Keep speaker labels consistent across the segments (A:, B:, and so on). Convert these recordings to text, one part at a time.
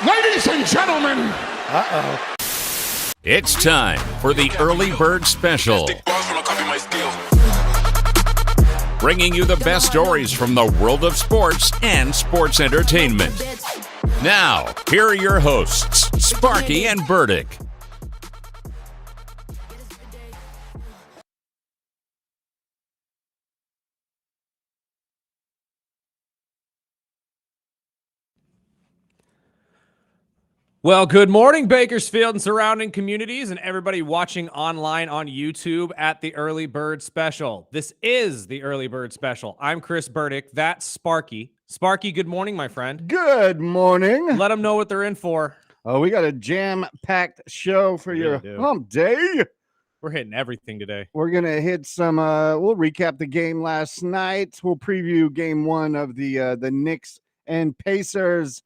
A: Ladies and gentlemen.
B: Uh-oh.
C: It's time for the Early Bird Special. Bringing you the best stories from the world of sports and sports entertainment. Now, here are your hosts, Sparky and Burdick.
D: Well, good morning, Bakersfield and surrounding communities, and everybody watching online on YouTube at the Early Bird Special. This is the Early Bird Special. I'm Chris Burdick. That's Sparky. Sparky, good morning, my friend.
B: Good morning.
D: Let them know what they're in for.
B: Oh, we got a jam-packed show for your hump day.
D: We're hitting everything today.
B: We're going to hit some, we'll recap the game last night. We'll preview game one of the Knicks and Pacers.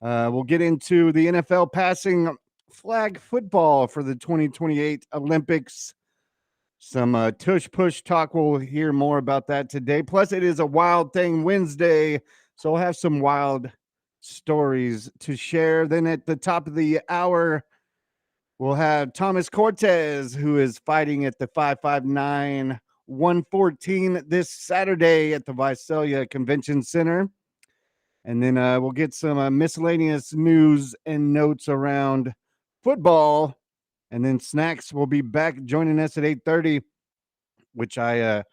B: We'll get into the NFL passing flag football for the 2028 Olympics. Some tush-push talk. We'll hear more about that today. Plus, it is a Wild Thing Wednesday, so we'll have some wild stories to share. Then at the top of the hour, we'll have Thomas Cortez, who is fighting at the 559 114 this Saturday at the Visalia Convention Center. And then we'll get some miscellaneous news and notes around football. And then Snacks will be back joining us at 8:30, which I'm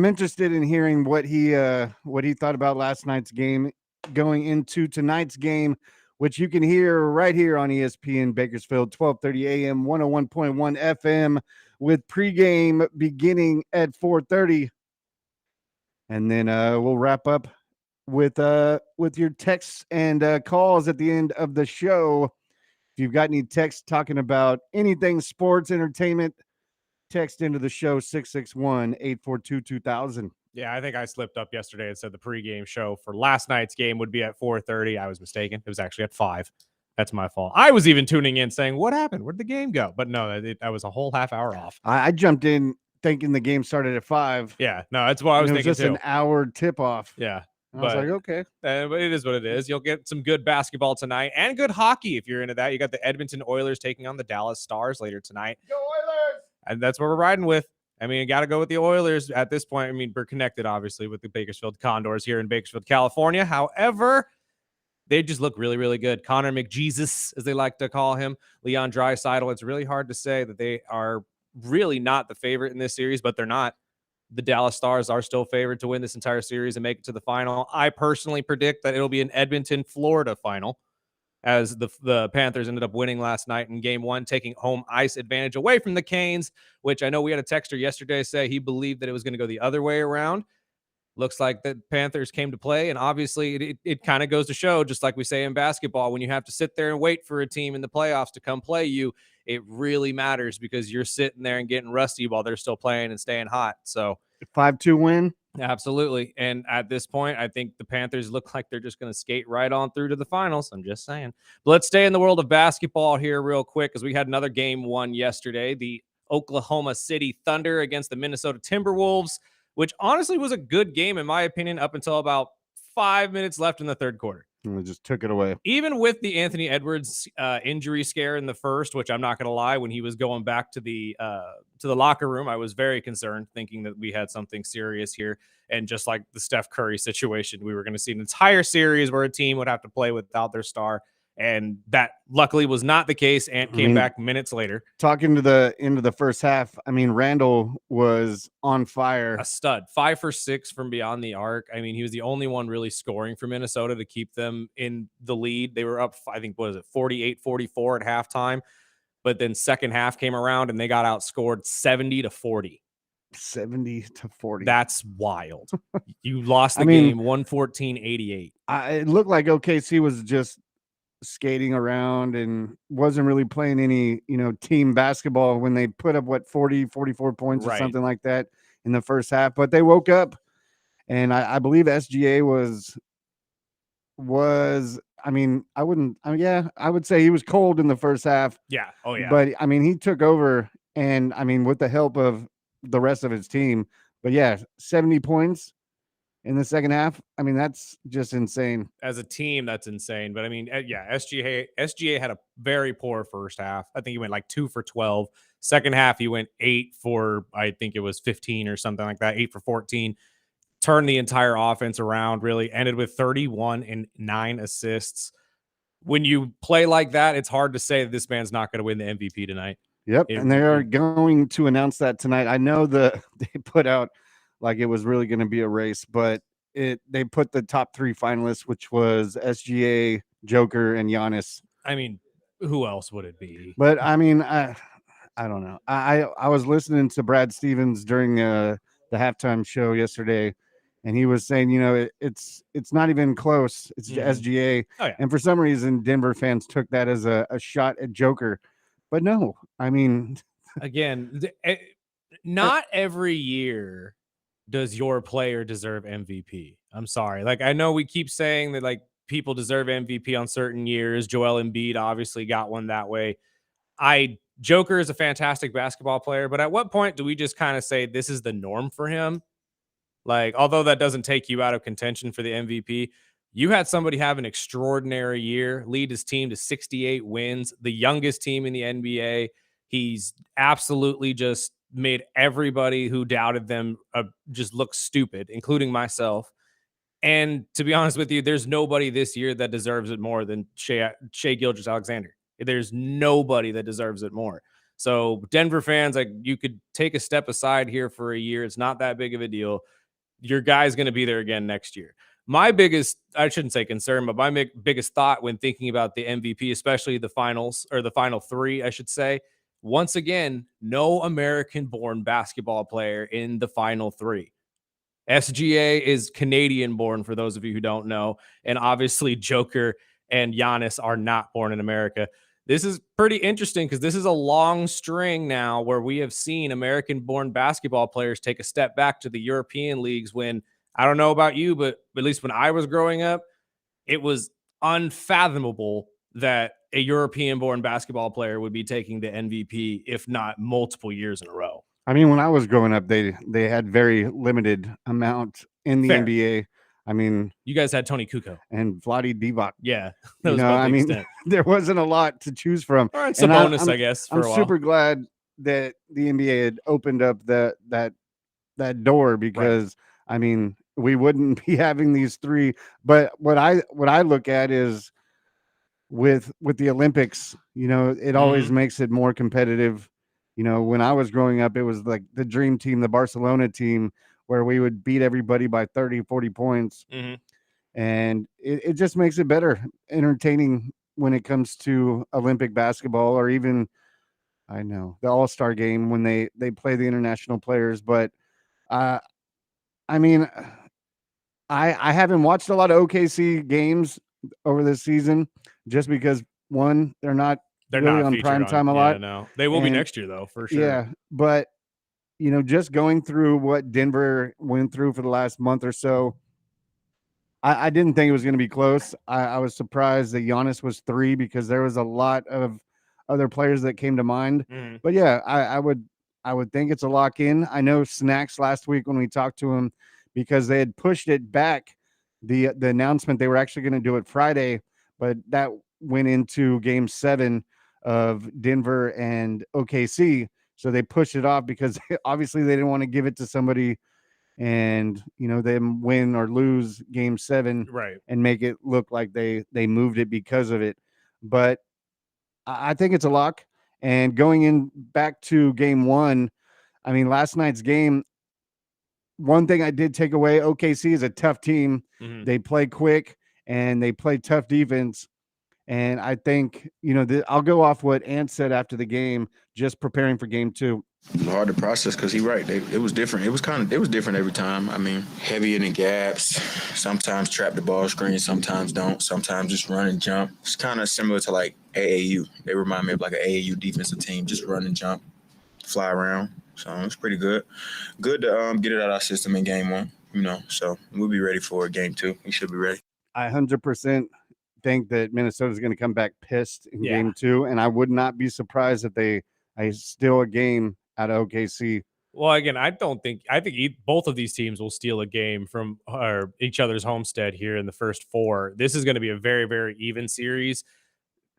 B: interested in hearing what he thought about last night's game going into tonight's game, which you can hear right here on ESPN Bakersfield, 12:30 a.m., 101.1 FM, with pregame beginning at 4:30. And then we'll wrap up with your texts and calls at the end of the show. If you've got any texts talking about anything sports, entertainment, text into the show 661-842-2000.
D: Yeah, I think I slipped up yesterday and said the pregame show for last night's game would be at 4:30. I was mistaken. It was actually at 5. That's my fault. I was even tuning in saying, what happened? Where'd the game go? But no, I was a whole half hour off.
B: I jumped in thinking the game started at 5.
D: Yeah, no, that's what I was thinking
B: just
D: too.
B: An hour tip-off.
D: Yeah.
B: I was like, okay.
D: But it is what it is. You'll get some good basketball tonight and good hockey if you're into that. You got the Edmonton Oilers taking on the Dallas Stars later tonight.
B: Go Oilers!
D: And that's what we're riding with. I mean, you got to go with the Oilers at this point. I mean, we're connected, obviously, with the Bakersfield Condors here in Bakersfield, California. However, they just look really, really good. Connor McJesus, as they like to call him, Leon Draisaitl. It's really hard to say that they are really not the favorite in this series, but they're not. The Dallas Stars are still favored to win this entire series and make it to the final. I personally predict that it'll be an Edmonton, Florida final, as the Panthers ended up winning last night in game one, taking home ice advantage away from the Canes, which I know we had a texter yesterday say he believed that it was going to go the other way around. Looks like the Panthers came to play, and obviously it kind of goes to show, just like we say in basketball, when you have to sit there and wait for a team in the playoffs to come play you, it really matters because you're sitting there and getting rusty while they're still playing and staying hot. So
B: 5-2 win.
D: Absolutely. And at this point, I think the Panthers look like they're just going to skate right on through to the finals. I'm just saying. But let's stay in the world of basketball here real quick, because we had another game one yesterday. The Oklahoma City Thunder against the Minnesota Timberwolves, which honestly was a good game, in my opinion, up until about 5 minutes left in the third quarter.
B: And we just took it away.
D: Even with the Anthony Edwards injury scare in the first, which I'm not going to lie, when he was going back to the locker room, I was very concerned, thinking that we had something serious here. And just like the Steph Curry situation, we were going to see an entire series where a team would have to play without their star. And that luckily was not the case. And came back minutes later.
B: Talking to the end of the first half, I mean, Randall was on fire.
D: A stud. 5 for 6 from beyond the arc. I mean, he was the only one really scoring for Minnesota to keep them in the lead. They were up, I think, 48-44 at halftime. But then second half came around and they got outscored 70-40.
B: 70-40.
D: That's wild. You lost the game 114-88.
B: It looked like OKC was just skating around and wasn't really playing any, team basketball when they put up 44 points or something like that in the first half. But they woke up, and I believe SGA I would say he was cold in the first half.
D: Yeah. Oh yeah.
B: But I mean, he took over, and I mean, with the help of the rest of his team. But yeah, 70 points. in the second half. I mean, that's just insane.
D: As a team, that's insane. But I mean, yeah, SGA had a very poor first half. I think he went like 2 for 12. Second half, he went 8 for, I think it was 15 or something like that, 8 for 14. Turned the entire offense around, really ended with 31 and 9 assists. When you play like that, it's hard to say that this man's not going to win the MVP tonight.
B: Yep, and they are going to announce that tonight. I know they put out like it was really going to be a race, but they put the top 3 finalists, which was SGA, Joker, and Giannis.
D: I mean, who else would it be?
B: But I mean, I don't know. I was listening to Brad Stevens during the halftime show yesterday, and he was saying, it's not even close. It's SGA,
D: Oh, yeah.
B: and for some reason, Denver fans took that as a shot at Joker. But no, I mean,
D: again, not every year does your player deserve MVP. I'm sorry. Like, I know we keep saying that like people deserve MVP on certain years. Joel Embiid obviously got one that way. Joker is a fantastic basketball player, but at what point do we just kind of say this is the norm for him? Like, although that doesn't take you out of contention for the MVP, you had somebody have an extraordinary year, lead his team to 68 wins, the youngest team in the NBA. He's absolutely just made everybody who doubted them just look stupid, including myself. And to be honest with you, there's nobody this year that deserves it more than Shea Gilgeous-Alexander. There's nobody that deserves it more. So Denver fans, like, you could take a step aside here for a year. It's not that big of a deal. Your guy's going to be there again next year. My biggest, I shouldn't say concern, but my biggest thought when thinking about the MVP, especially the finals or the final 3, I should say, once again, no American-born basketball player in the final 3. SGA is Canadian-born, for those of you who don't know, and obviously Joker and Giannis are not born in America. This is pretty interesting because this is a long string now where we have seen American-born basketball players take a step back to the European leagues when, I don't know about you, but at least when I was growing up, it was unfathomable that a European-born basketball player would be taking the MVP, if not multiple years in a row.
B: I mean, when I was growing up, they had very limited amount in the
D: Fair.
B: NBA. I mean,
D: you guys had Tony Kukoc
B: and Vlade Divac.
D: Yeah, that was about the extent.
B: There wasn't a lot to choose from.
D: Or it's a bonus, I guess.
B: I'm super glad that the NBA had opened up that door because I mean, we wouldn't be having these 3. But what I look at is with the Olympics, it always makes it more competitive. When I was growing up, it was like the dream team, the Barcelona team, where we would beat everybody by 30, 40 points. And it just makes it better, entertaining when it comes to Olympic basketball, or even, I know, the All-Star game when they play the international players. But I mean, I haven't watched a lot of OKC games over this season just because, one, they're not really on prime time a lot.
D: No, they will be next year though, for sure.
B: Yeah, but just going through what Denver went through for the last month or so, I didn't think it was going to be close. I was surprised that Giannis was 3 because there was a lot of other players that came to mind. But yeah, I would think it's a lock in. I know Snacks last week when we talked to him, because they had pushed it back, the announcement they were actually going to do it Friday, but that went into Game 7 of Denver and OKC. So they pushed it off because obviously they didn't want to give it to somebody and, them win or lose Game 7 and make it look like they moved it because of it. But I think it's a lock. And going in back to Game 1, I mean, last night's game, one thing I did take away, OKC is a tough team. They play quick and they play tough defense. And I think, I'll go off what Ant said after the game, just preparing for Game 2.
A: It was hard to process because he's right. It was different. It was different every time. I mean, heavy in the gaps. Sometimes trap the ball screen, sometimes don't. Sometimes just run and jump. It's kind of similar to like AAU. They remind me of like an AAU defensive team, just run and jump, fly around. So it's pretty good. Good to get it out of our system in Game 1. So we'll be ready for Game 2. We should be ready.
B: I 100% think that Minnesota's going to come back pissed in Game 2, and I would not be surprised if they steal a game out of OKC.
D: Well, again, I think both of these teams will steal a game from each other's homestead here in the first 4. This is going to be a very, very even series.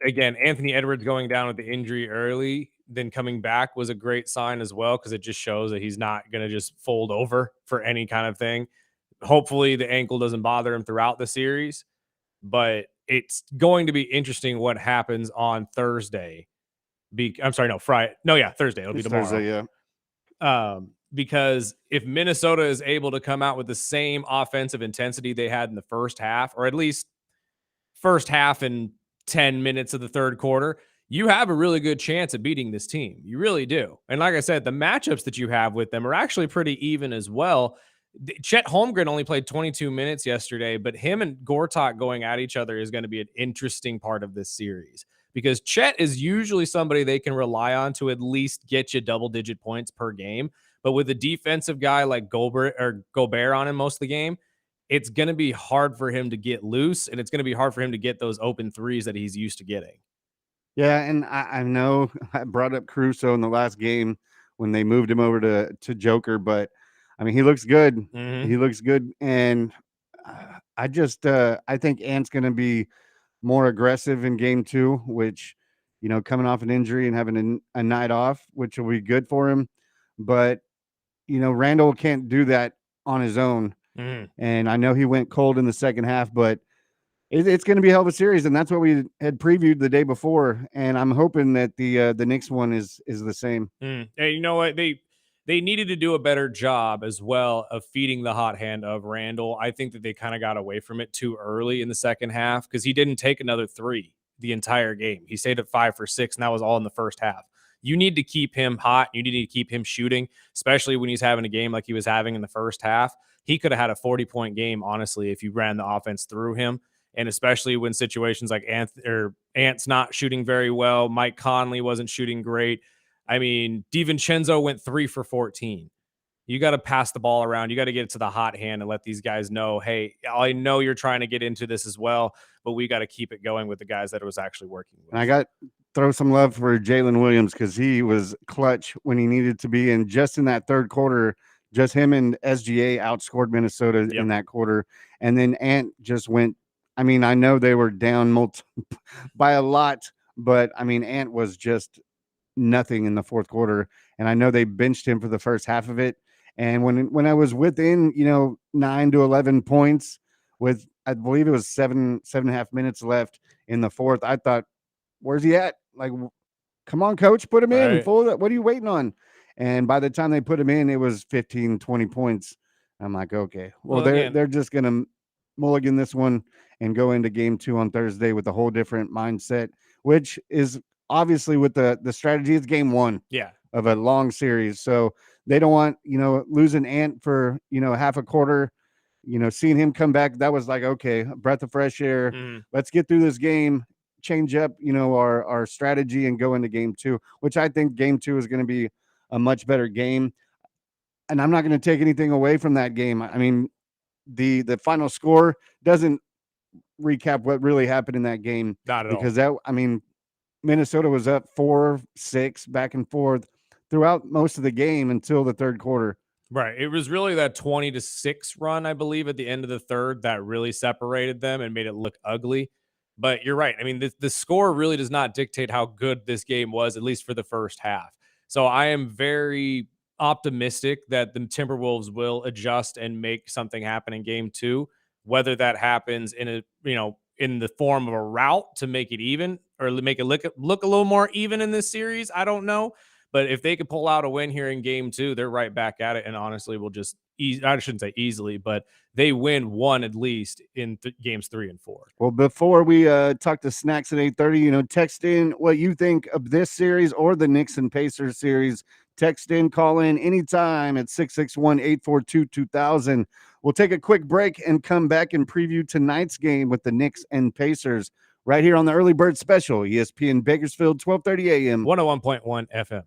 D: Again, Anthony Edwards going down with the injury early, then coming back was a great sign as well because it just shows that he's not going to just fold over for any kind of thing. Hopefully, the ankle doesn't bother him throughout the series, but it's going to be interesting what happens on Thursday. I'm sorry, no, Friday. No, yeah, Thursday. It'll be
B: It's
D: tomorrow.
B: Thursday, yeah.
D: Because if Minnesota is able to come out with the same offensive intensity they had in the first half, or at least first half and 10 minutes of the third quarter, you have a really good chance of beating this team. You really do. And like I said, the matchups that you have with them are actually pretty even as well. Chet Holmgren only played 22 minutes yesterday, but him and Gortat going at each other is going to be an interesting part of this series because Chet is usually somebody they can rely on to at least get you double-digit points per game. But with a defensive guy like Gobert on him most of the game, it's going to be hard for him to get loose, and it's going to be hard for him to get those open threes that he's used to getting.
B: Yeah, and I know I brought up Caruso in the last game when they moved him over to Joker, but I mean he looks good.
D: Mm-hmm.
B: He looks good, and I think Ant's going to be more aggressive in game 2, which coming off an injury and having a night off, which will be good for him. But Randall can't do that on his own,
D: Mm-hmm.
B: and I know he went cold in the second half, but it's going to be a hell of a series, and that's what we had previewed the day before. And I'm hoping that the Knicks one is the same.
D: And you know what? They needed to do a better job as well of feeding the hot hand of Randall. I think that they kind of got away from it too early in the second half because he didn't take another 3 the entire game. He stayed at 5 for 6, and that was all in the first half. You need to keep him hot. You need to keep him shooting, especially when he's having a game like he was having in the first half. He could have had a 40-point game, honestly, if you ran the offense through him. And especially when situations like Ant's not shooting very well, Mike Conley wasn't shooting great. I mean, DiVincenzo went 3 for 14. You got to pass the ball around. You got to get it to the hot hand and let these guys know, hey, I know you're trying to get into this as well, but we got to keep it going with the guys that it was actually working with.
B: And I got throw some love for Jalen Williams because he was clutch when he needed to be. And just in that third quarter, just him and SGA outscored Minnesota in that quarter. And then Ant just went. I mean, I know they were down by a lot, but I mean, Ant was just nothing in the fourth quarter. And I know they benched him for the first half of it. And when I was within, 9 to 11 points with, I believe it was 7.5 minutes left in the fourth, I thought, where's he at? Like, come on, coach, put him in.
D: Right.
B: What are you waiting on? And by the time they put him in, it was 15, 20 points. I'm like, okay, well, they're just going to mulligan this one and go into game 2 on Thursday with a whole different mindset, which is obviously with the strategy. It's game 1 of a long series. So they don't want, losing Ant for, half a quarter, seeing him come back. That was like, okay, a breath of fresh air. Let's get through this game, change up, our strategy and go into game 2, which I think game 2 is going to be a much better game. And I'm not going to take anything away from that game. I mean, the final score doesn't recap what really happened in that game.
D: Not at all.
B: Because Minnesota was up 4-6 back and forth throughout most of the game until the third quarter.
D: Right. It was really that 20-6 run, I believe, at the end of the third that really separated them and made it look ugly. But you're right. I mean, the score really does not dictate how good this game was, at least for the first half. So I am very optimistic that the Timberwolves will adjust and make something happen in game 2, whether that happens in in the form of a route to make it even or make it look a little more even in this series. I don't know. But if they could pull out a win here in game 2, they're right back at it. And honestly, we'll just I shouldn't say easily, but they win one at least in games 3 and 4.
B: Well, before we talk to Snacks at 8:30, text in what you think of this series or the Knicks and Pacers series. Text in, call in anytime at 661-842-2000. We'll take a quick break and come back and preview tonight's game with the Knicks and Pacers right here on the Early Bird Special, ESPN Bakersfield, 1230 a.m.
D: 101.1 FM.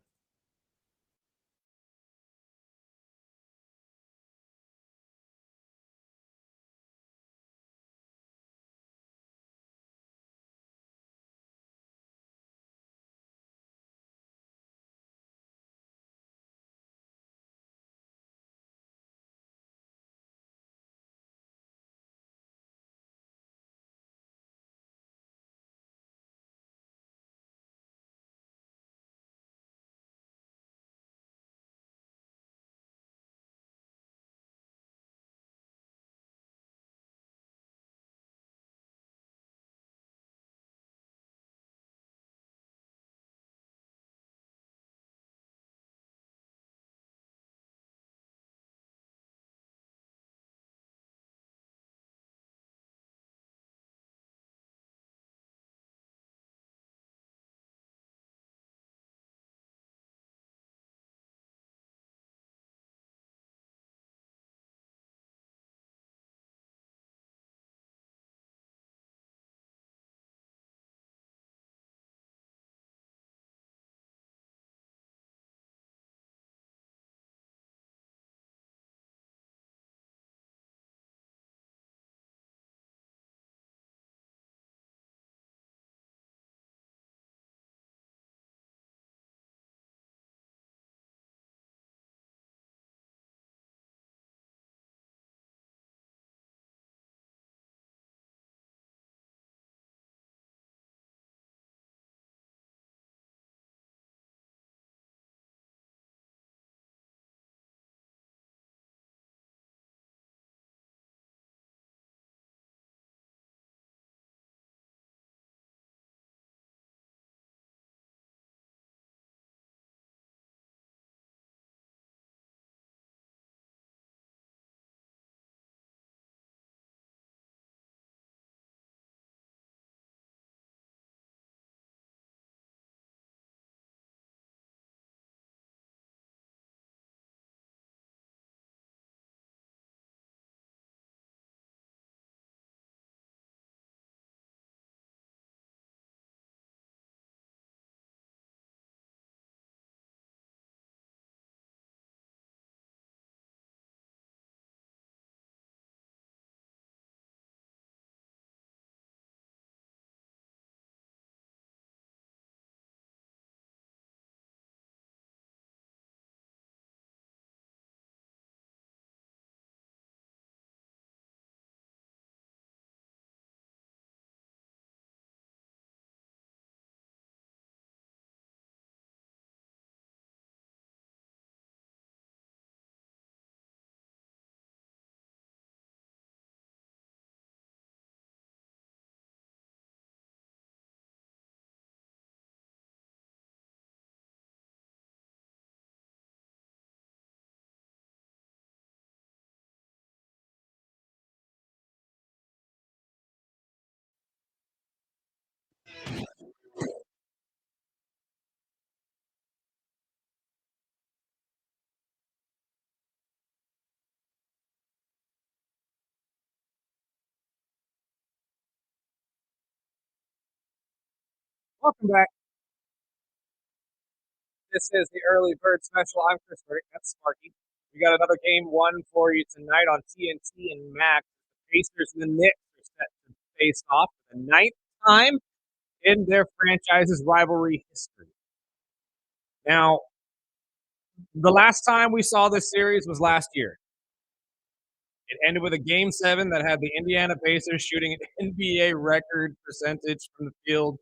D: Welcome back. This is the early bird special. I'm Chris Burdick. That's Sparky. We got another game one for you tonight on TNT and Mac. The Pacers and the Knicks are set to face off for the ninth time in their franchise's rivalry history. Now, the last time we saw this series was last year. It ended with a game 7 that had the Indiana Pacers shooting an NBA record percentage from the field,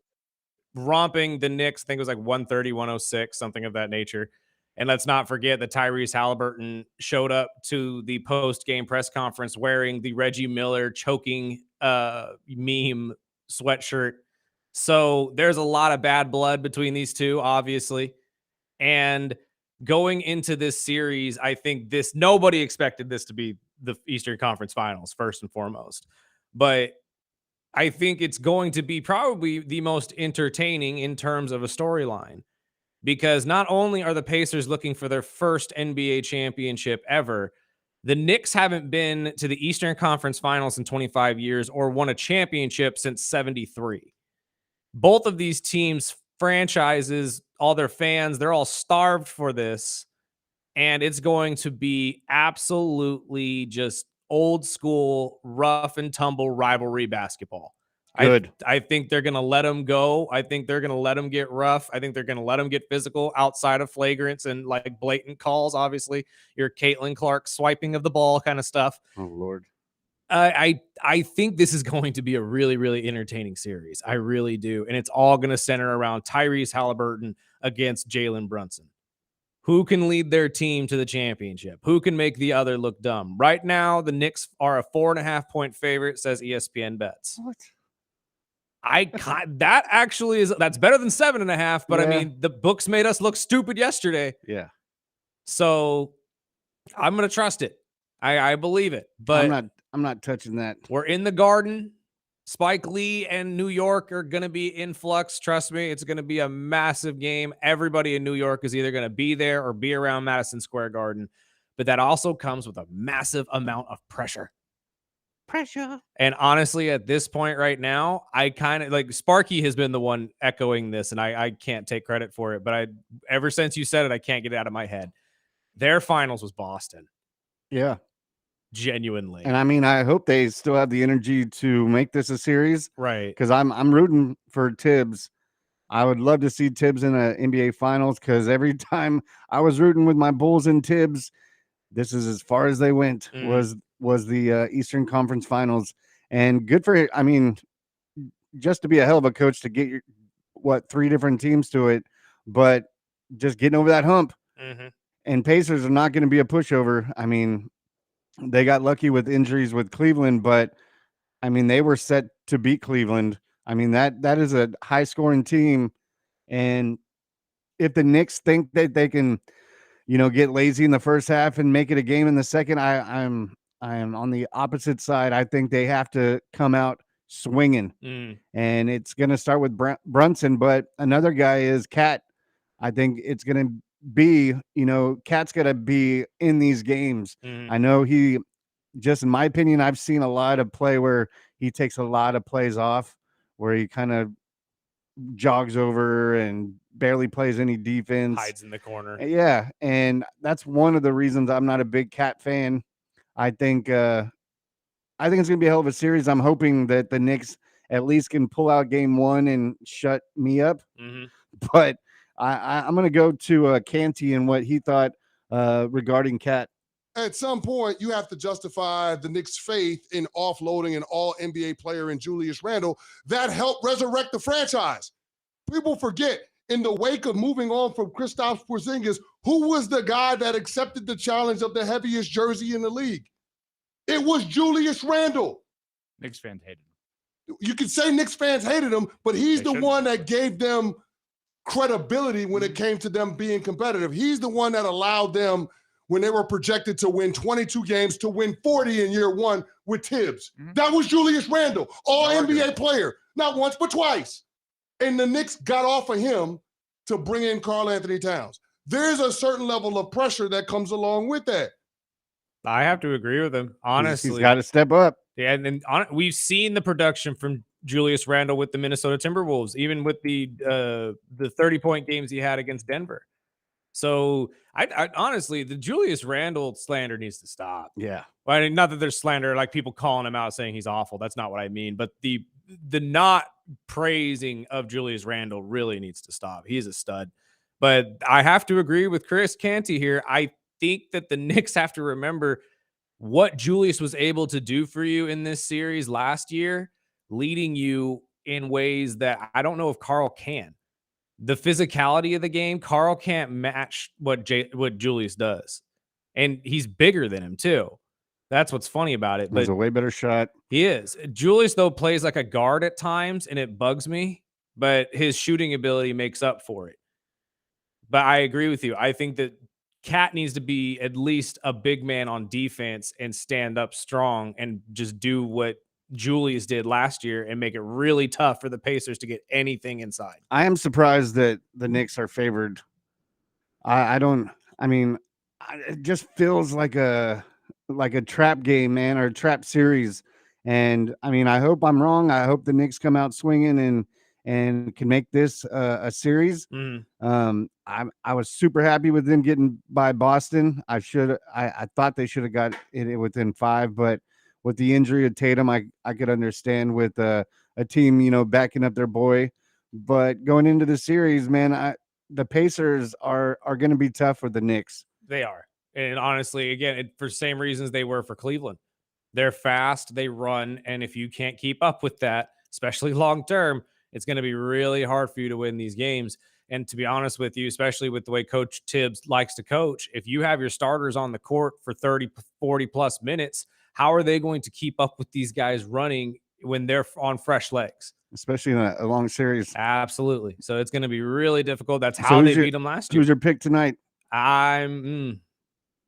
D: romping the Knicks. I think it was like 130, 106, something of that nature. And let's not forget that Tyrese Halliburton showed up to the post-game press conference wearing the Reggie Miller choking meme sweatshirt. So there's a lot of bad blood between these two, obviously. And going into this series, I think nobody expected this to be the Eastern Conference Finals, first and foremost. But I think it's going to be probably the most entertaining in terms of a storyline, because not only are the Pacers looking for their first NBA championship ever, the Knicks haven't been to the Eastern Conference Finals in 25 years or won a championship since 73. Both of these teams, franchises, all their fans, they're all starved for this. And it's going to be absolutely just old school, rough and tumble rivalry basketball.
B: Good.
D: I think they're going to let them go. I think they're going to let them get rough. I think they're going to let them get physical outside of flagrants and like blatant calls. Obviously, your Caitlin Clark swiping of the ball kind of stuff.
B: Oh, Lord.
D: I think this is going to be a really, really entertaining series. I really do. And it's all going to center around Tyrese Halliburton against Jalen Brunson. Who can lead their team to the championship? Who can make the other look dumb? Right now, the Knicks are a 4.5-point favorite, says ESPN Bets.
B: What?
D: That actually is, that's better than 7.5. But
B: Yeah.
D: I mean, the books made us look stupid yesterday.
B: Yeah.
D: So I'm gonna trust it. I believe it. But
B: I'm not touching that.
D: we're in the Garden. Spike Lee and New York are going to be in flux. Trust me, it's going to be a massive game. Everybody in New York is either going to be there or be around Madison Square Garden. But that also comes with a massive amount of pressure. And honestly, at this point right now, I kind of like Sparky has been the one echoing this, and I can't take credit for it. But ever since you said it, I can't get it out of my head. Their finals was Boston.
B: Yeah.
D: Genuinely.
B: And I mean, I hope they still have the energy to make this a series,
D: Right.
B: because I'm rooting for Tibbs. I would love to see Tibbs in a NBA Finals, because every time I was rooting with my Bulls and Tibbs, this is as far as they went. Was the Eastern Conference Finals. And good for, I mean, just to be a hell of a coach to get 3 different teams to it, but just getting over that hump. And Pacers are not going to be a pushover. I mean, they got lucky with injuries with Cleveland, but I mean, they were set to beat Cleveland. I mean, that is a high scoring team. And if the Knicks think that they can, get lazy in the first half and make it a game in the second, I am on the opposite side. I think they have to come out swinging, and it's going to start with Brunson. But another guy is Cat. I think it's going to be, Cat's got to be in these games. I know just in my opinion, I've seen a lot of play where he takes a lot of plays off, where he kind of jogs over and barely plays any defense,
D: Hides in the corner.
B: Yeah, and that's one of the reasons I'm not a big Cat fan. I think it's going to be a hell of a series. I'm hoping that the Knicks at least can pull out game 1 and shut me up. But I'm going to go to Canty and what he thought regarding Cat.
E: At some point, you have to justify the Knicks' faith in offloading an all-NBA player in Julius Randle that helped resurrect the franchise. People forget, in the wake of moving on from Kristaps Porzingis, who was the guy that accepted the challenge of the heaviest jersey in the league? It was Julius Randle.
F: Knicks fans hated him.
E: You could say Knicks fans hated him, but he's the one that gave them credibility when it came to them being competitive. He's the one that allowed them, when they were projected to win 22 games, to win 40 in year 1 with Tibbs. That was Julius Randle, all NBA player, not once, but twice. And the Knicks got off of him to bring in Karl Anthony Towns. There's a certain level of pressure that comes along with that.
D: I have to agree with him, honestly.
B: He's got to step up.
D: Yeah, and we've seen the production from Julius Randle with the Minnesota Timberwolves, even with the 30-point games he had against Denver. So I honestly, the Julius Randle slander needs to stop.
B: Yeah.
D: Well, I mean, not that there's slander, like people calling him out saying he's awful. That's not what I mean. But the not praising of Julius Randle really needs to stop. He's a stud. But I have to agree with Chris Canty here. I think that the Knicks have to remember what Julius was able to do for you in this series last year, leading you in ways that I don't know if Carl can. The physicality of the game, Carl can't match what Julius does. And he's bigger than him too. That's what's funny about it.
B: He's
D: But
B: a way better shot.
D: he is. Julius, though, plays like a guard at times, and it bugs me, but his shooting ability makes up for it. But I agree with you. I think that Cat needs to be at least a big man on defense and stand up strong and just do what Julius did last year and make it really tough for the Pacers to get anything inside.
B: I am surprised that the Knicks are favored. It just feels like a trap game, man, or a trap series. And I mean, I hope I'm wrong. I hope the Knicks come out swinging and can make this a series. I was super happy with them getting by Boston. I thought they should have got it within 5, but with the injury of Tatum, I could understand with a team, backing up their boy. But going into the series, man, the Pacers are going to be tough for the Knicks.
D: They are. And honestly, again, for the same reasons they were for Cleveland. They're fast, they run, and if you can't keep up with that, especially long term, it's going to be really hard for you to win these games. And to be honest with you, especially with the way Coach Tibbs likes to coach, if you have your starters on the court for 30, 40 plus minutes, how are they going to keep up with these guys running when they're on fresh legs?
B: Especially in a long series.
D: Absolutely. So it's going to be really difficult. That's how they beat them last year.
B: Who's your pick tonight?
D: I'm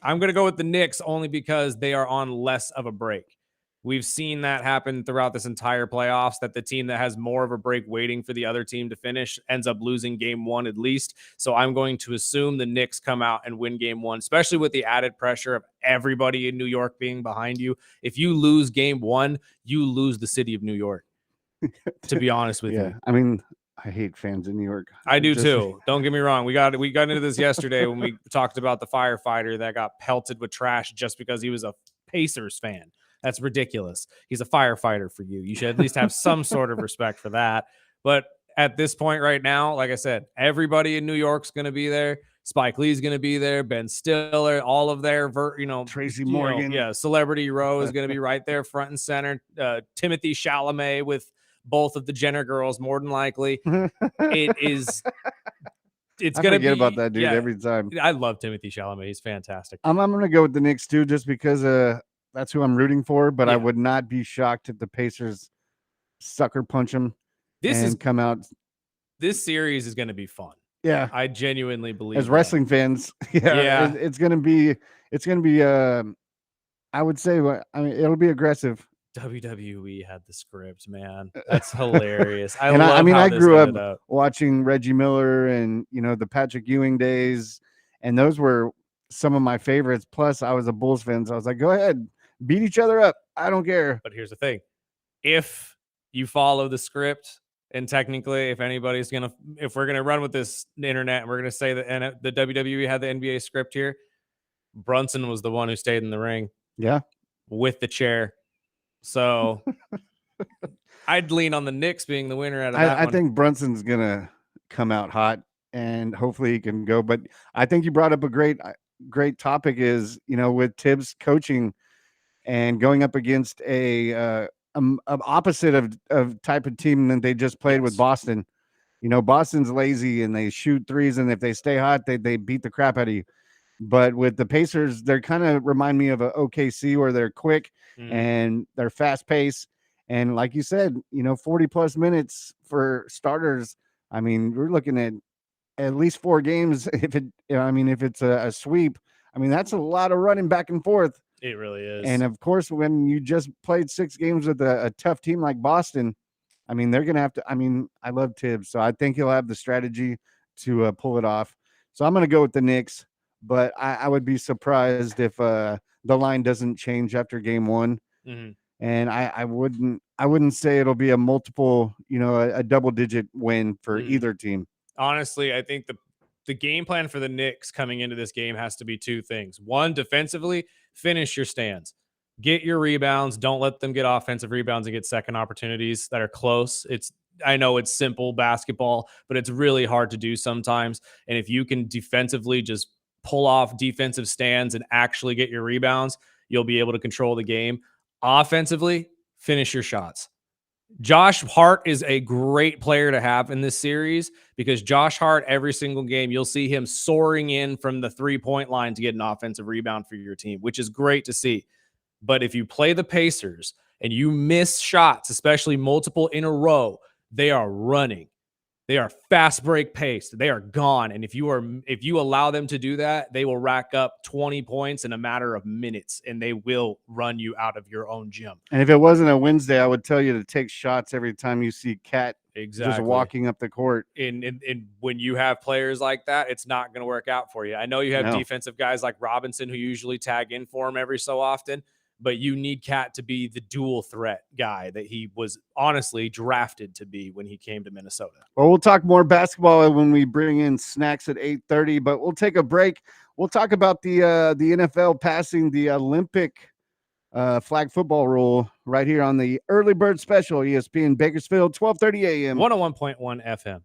D: going to go with the Knicks only because they are on less of a break. We've seen that happen throughout this entire playoffs, that the team that has more of a break waiting for the other team to finish ends up losing game 1 at least. So I'm going to assume the Knicks come out and win game 1, especially with the added pressure of everybody in New York being behind you. If you lose game 1, you lose the city of New York, to be honest with you.
B: I mean, I hate fans in New York.
D: I do too. Don't get me wrong. We got into this yesterday when we talked about the firefighter that got pelted with trash just because he was a Pacers fan. That's ridiculous. He's a firefighter for you. You should at least have some sort of respect for that. But at this point right now, like I said, everybody in New York's going to be there. Spike Lee's going to be there. Ben Stiller, all of their,
B: Tracy Morgan.
D: Celebrity Row is going to be right there front and center. Timothy Chalamet with both of the Jenner girls, more than likely. It's going to be
B: about that dude every time.
D: I love Timothy Chalamet. He's fantastic.
B: I'm going to go with the Knicks too, just because that's who I'm rooting for. But I would not be shocked if the Pacers sucker punch them come out.
D: This series is going to be fun.
B: Yeah,
D: I genuinely believe
B: as wrestling fans. Yeah, it's going to be. I would say, it'll be aggressive.
D: WWE had the script, man. That's hilarious.
B: I grew up watching Reggie Miller and the Patrick Ewing days, and those were some of my favorites. Plus, I was a Bulls fan, so I was like, go ahead, beat each other up. I don't care.
D: But here's the thing: if you follow the script, and technically, if we're gonna run with this internet, and we're gonna say that the WWE had the NBA script here, Brunson was the one who stayed in the ring.
B: Yeah,
D: with the chair. So I'd lean on the Knicks being the winner out of that one.
B: I think Brunson's going to come out hot, and hopefully he can go. But I think you brought up a great topic is, with Tibbs coaching and going up against a opposite of type of team that they just played with Boston. Boston's lazy and they shoot threes, and if they stay hot, they beat the crap out of you. But with the Pacers, they're kind of remind me of a OKC where they're quick and they're fast paced. And like you said, 40 plus minutes for starters. I mean, we're looking at least 4 games. If it's a sweep, that's a lot of running back and forth.
D: It really is.
B: And of course, when you just played 6 games with a tough team like Boston, they're going to have to, I love Tibbs. So I think he'll have the strategy to pull it off. So I'm going to go with the Knicks. But I would be surprised if the line doesn't change after game 1.
D: Mm-hmm.
B: and I wouldn't say it'll be a multiple, a double digit win for either team.
D: Honestly, I think the game plan for the Knicks coming into this game has to be two things. One, defensively, finish your stands. Get your rebounds. Don't let them get offensive rebounds and get second opportunities that are close. I know it's simple basketball, but it's really hard to do sometimes. And if you can defensively just pull off defensive stands and actually get your rebounds, you'll be able to control the game. Offensively, finish your shots. Josh Hart is a great player to have in this series because Josh Hart, every single game, you'll see him soaring in from the 3-point line to get an offensive rebound for your team, which is great to see. But if you play the Pacers and you miss shots, especially multiple in a row, they are running. They are fast break paced. They are gone. And if you allow them to do that, they will rack up 20 points in a matter of minutes, and they will run you out of your own gym.
B: And if it wasn't a Wednesday, I would tell you to take shots every time you see Cat just walking up the court.
D: And when you have players like that, it's not going to work out for you. I know you have defensive guys like Robinson who usually tag in for him every so often, but you need Cat to be the dual threat guy that he was honestly drafted to be when he came to Minnesota.
B: Well, we'll talk more basketball when we bring in snacks at 8:30, but we'll take a break. We'll talk about the NFL passing the Olympic flag football rule right here on the Early Bird Special, ESPN Bakersfield, 12:30 a.m.
D: 101.1 FM.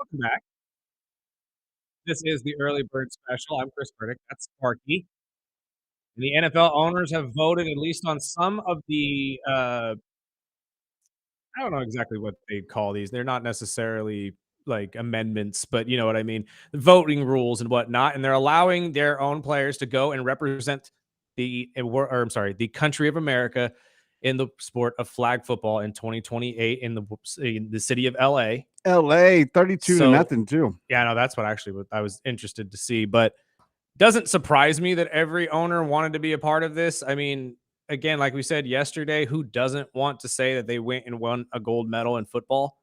D: Welcome back. This is the early bird special. I'm Chris Burdick. That's Sparky. The NFL owners have voted at least on some of the I don't know exactly what they call these. They're not necessarily like amendments, but you know what I mean, voting rules and whatnot. And they're allowing their own players to go and represent the country of America in the sport of flag football in 2028 in the city of LA.
B: LA 32 to nothing too.
D: Yeah, no, that's what I was interested to see, but doesn't surprise me that every owner wanted to be a part of this. I mean, again, like we said yesterday, who doesn't want to say that they went and won a gold medal in football?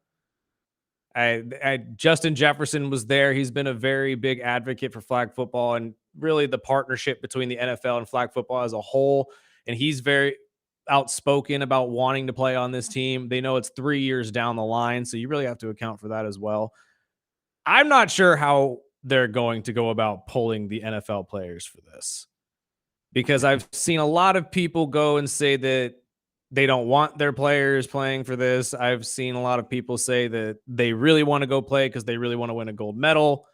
D: Justin Jefferson was there. He's been a very big advocate for flag football and really the partnership between the NFL and flag football as a whole. And he's very outspoken about wanting to play on this team. They know it's 3 years down the line, so you really have to account for that as well. I'm not sure how they're going to go about pulling the NFL players for this, because I've seen a lot of people go and say that they don't want their players playing for this. I've seen a lot of people say that they really want to go play because they really want to win a gold medal.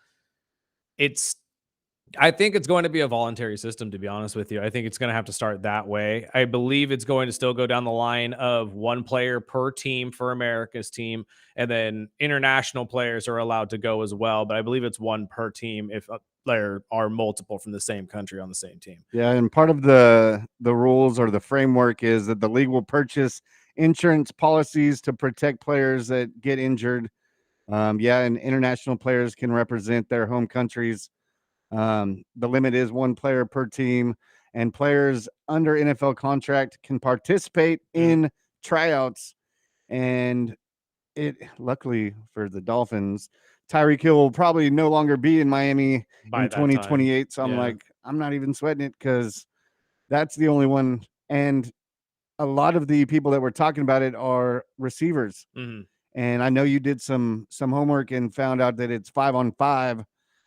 D: I think it's going to be a voluntary system, to be honest with you. I think it's going to have to start that way. I believe it's going to still go down the line of one player per team for America's team, and then international players are allowed to go as well. But I believe it's one per team if there are multiple from the same country on the same team.
B: Yeah, and part of the rules or the framework is that the league will purchase insurance policies to protect players that get injured. And international players can represent their home countries. The limit is one player per team, and players under NFL contract can participate in tryouts. And luckily for the Dolphins, Tyreek Hill will probably no longer be in Miami in 2028. So I'm not even sweating it because that's the only one. And a lot of the people that were talking about it are receivers.
D: Mm-hmm.
B: And I know you did some homework and found out that it's 5-on-5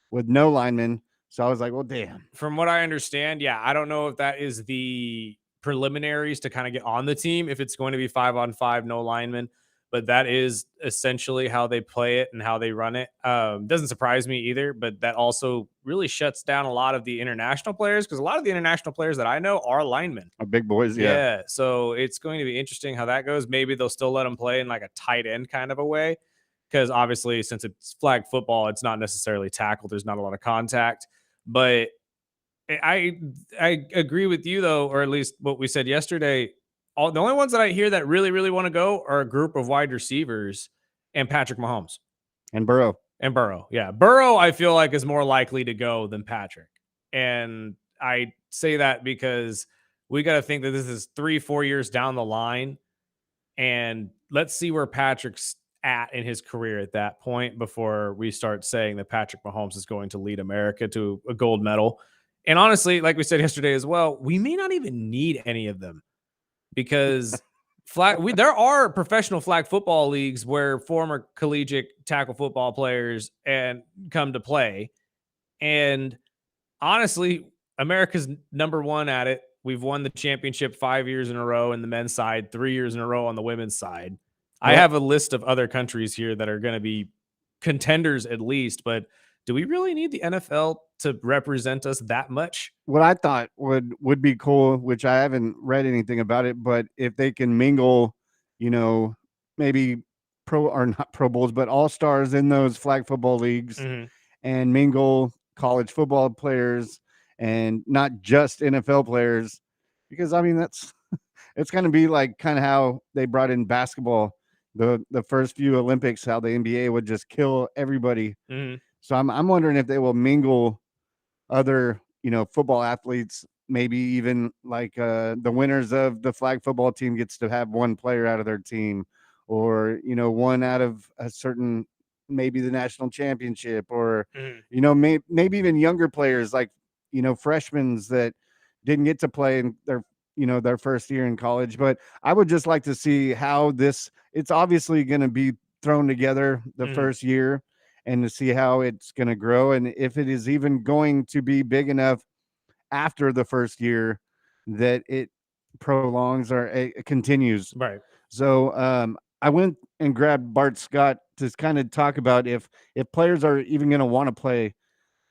B: with no linemen. So I was like, well, damn.
D: From what I understand, yeah, I don't know if that is the preliminaries to kind of get on the team, if it's going to be 5-on-5, no linemen, but that is essentially how they play it and how they run it. Doesn't surprise me either, but that also really shuts down a lot of the international players, because a lot of the international players that I know are linemen.
B: Are big boys, yeah.
D: So it's going to be interesting how that goes. Maybe they'll still let them play in like a tight end kind of a way, because obviously since it's flag football, it's not necessarily tackle. There's not a lot of contact. But I agree with you, though, or at least what we said yesterday. The only ones that I hear that really, really want to go are a group of wide receivers and Patrick Mahomes.
B: And Burrow.
D: Yeah. Burrow, I feel like, is more likely to go than Patrick. And I say that because we got to think that this is 3-4 years down the line. And let's see where Patrick's at in his career at that point before we start saying that Patrick Mahomes is going to lead America to a gold medal. And honestly, like we said yesterday as well, we may not even need any of them, because there are professional flag football leagues where former collegiate tackle football players and come to play. And honestly, America's number one at it. We've won the championship 5 years in a row in the men's side, 3 years in a row on the women's side. I have a list of other countries here that are going to be contenders at least, but do we really need the NFL to represent us that much?
B: What I thought would be cool, which I haven't read anything about it, but if they can mingle, maybe not Pro Bowls, but all-stars in those flag football leagues, and mingle college football players and not just NFL players, because I mean it's going to be like kind of how they brought in basketball, the first few Olympics, how the NBA would just kill everybody. So I'm wondering if they will mingle other, football athletes, maybe even like the winners of the flag football team gets to have one player out of their team, or, one out of a certain, maybe the national championship, or, maybe even younger players like, freshmen that didn't get to play in their first year in college. But I would just like to see how it's obviously going to be thrown together the first year, and to see how it's going to grow, and if it is even going to be big enough after the first year that it prolongs or it continues.
D: Right.
B: So I went and grabbed Bart Scott to kind of talk about if players are even going to want to play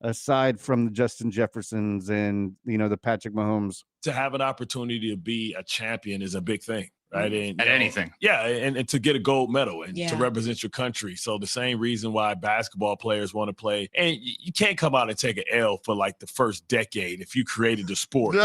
B: aside from the Justin Jeffersons and, the Patrick Mahomes.
G: To have an opportunity to be a champion is a big thing, right? And
F: At anything.
G: Yeah, and to get a gold medal and to represent your country. So the same reason why basketball players want to play. And you can't come out and take an L for like the first decade if you created the sport. You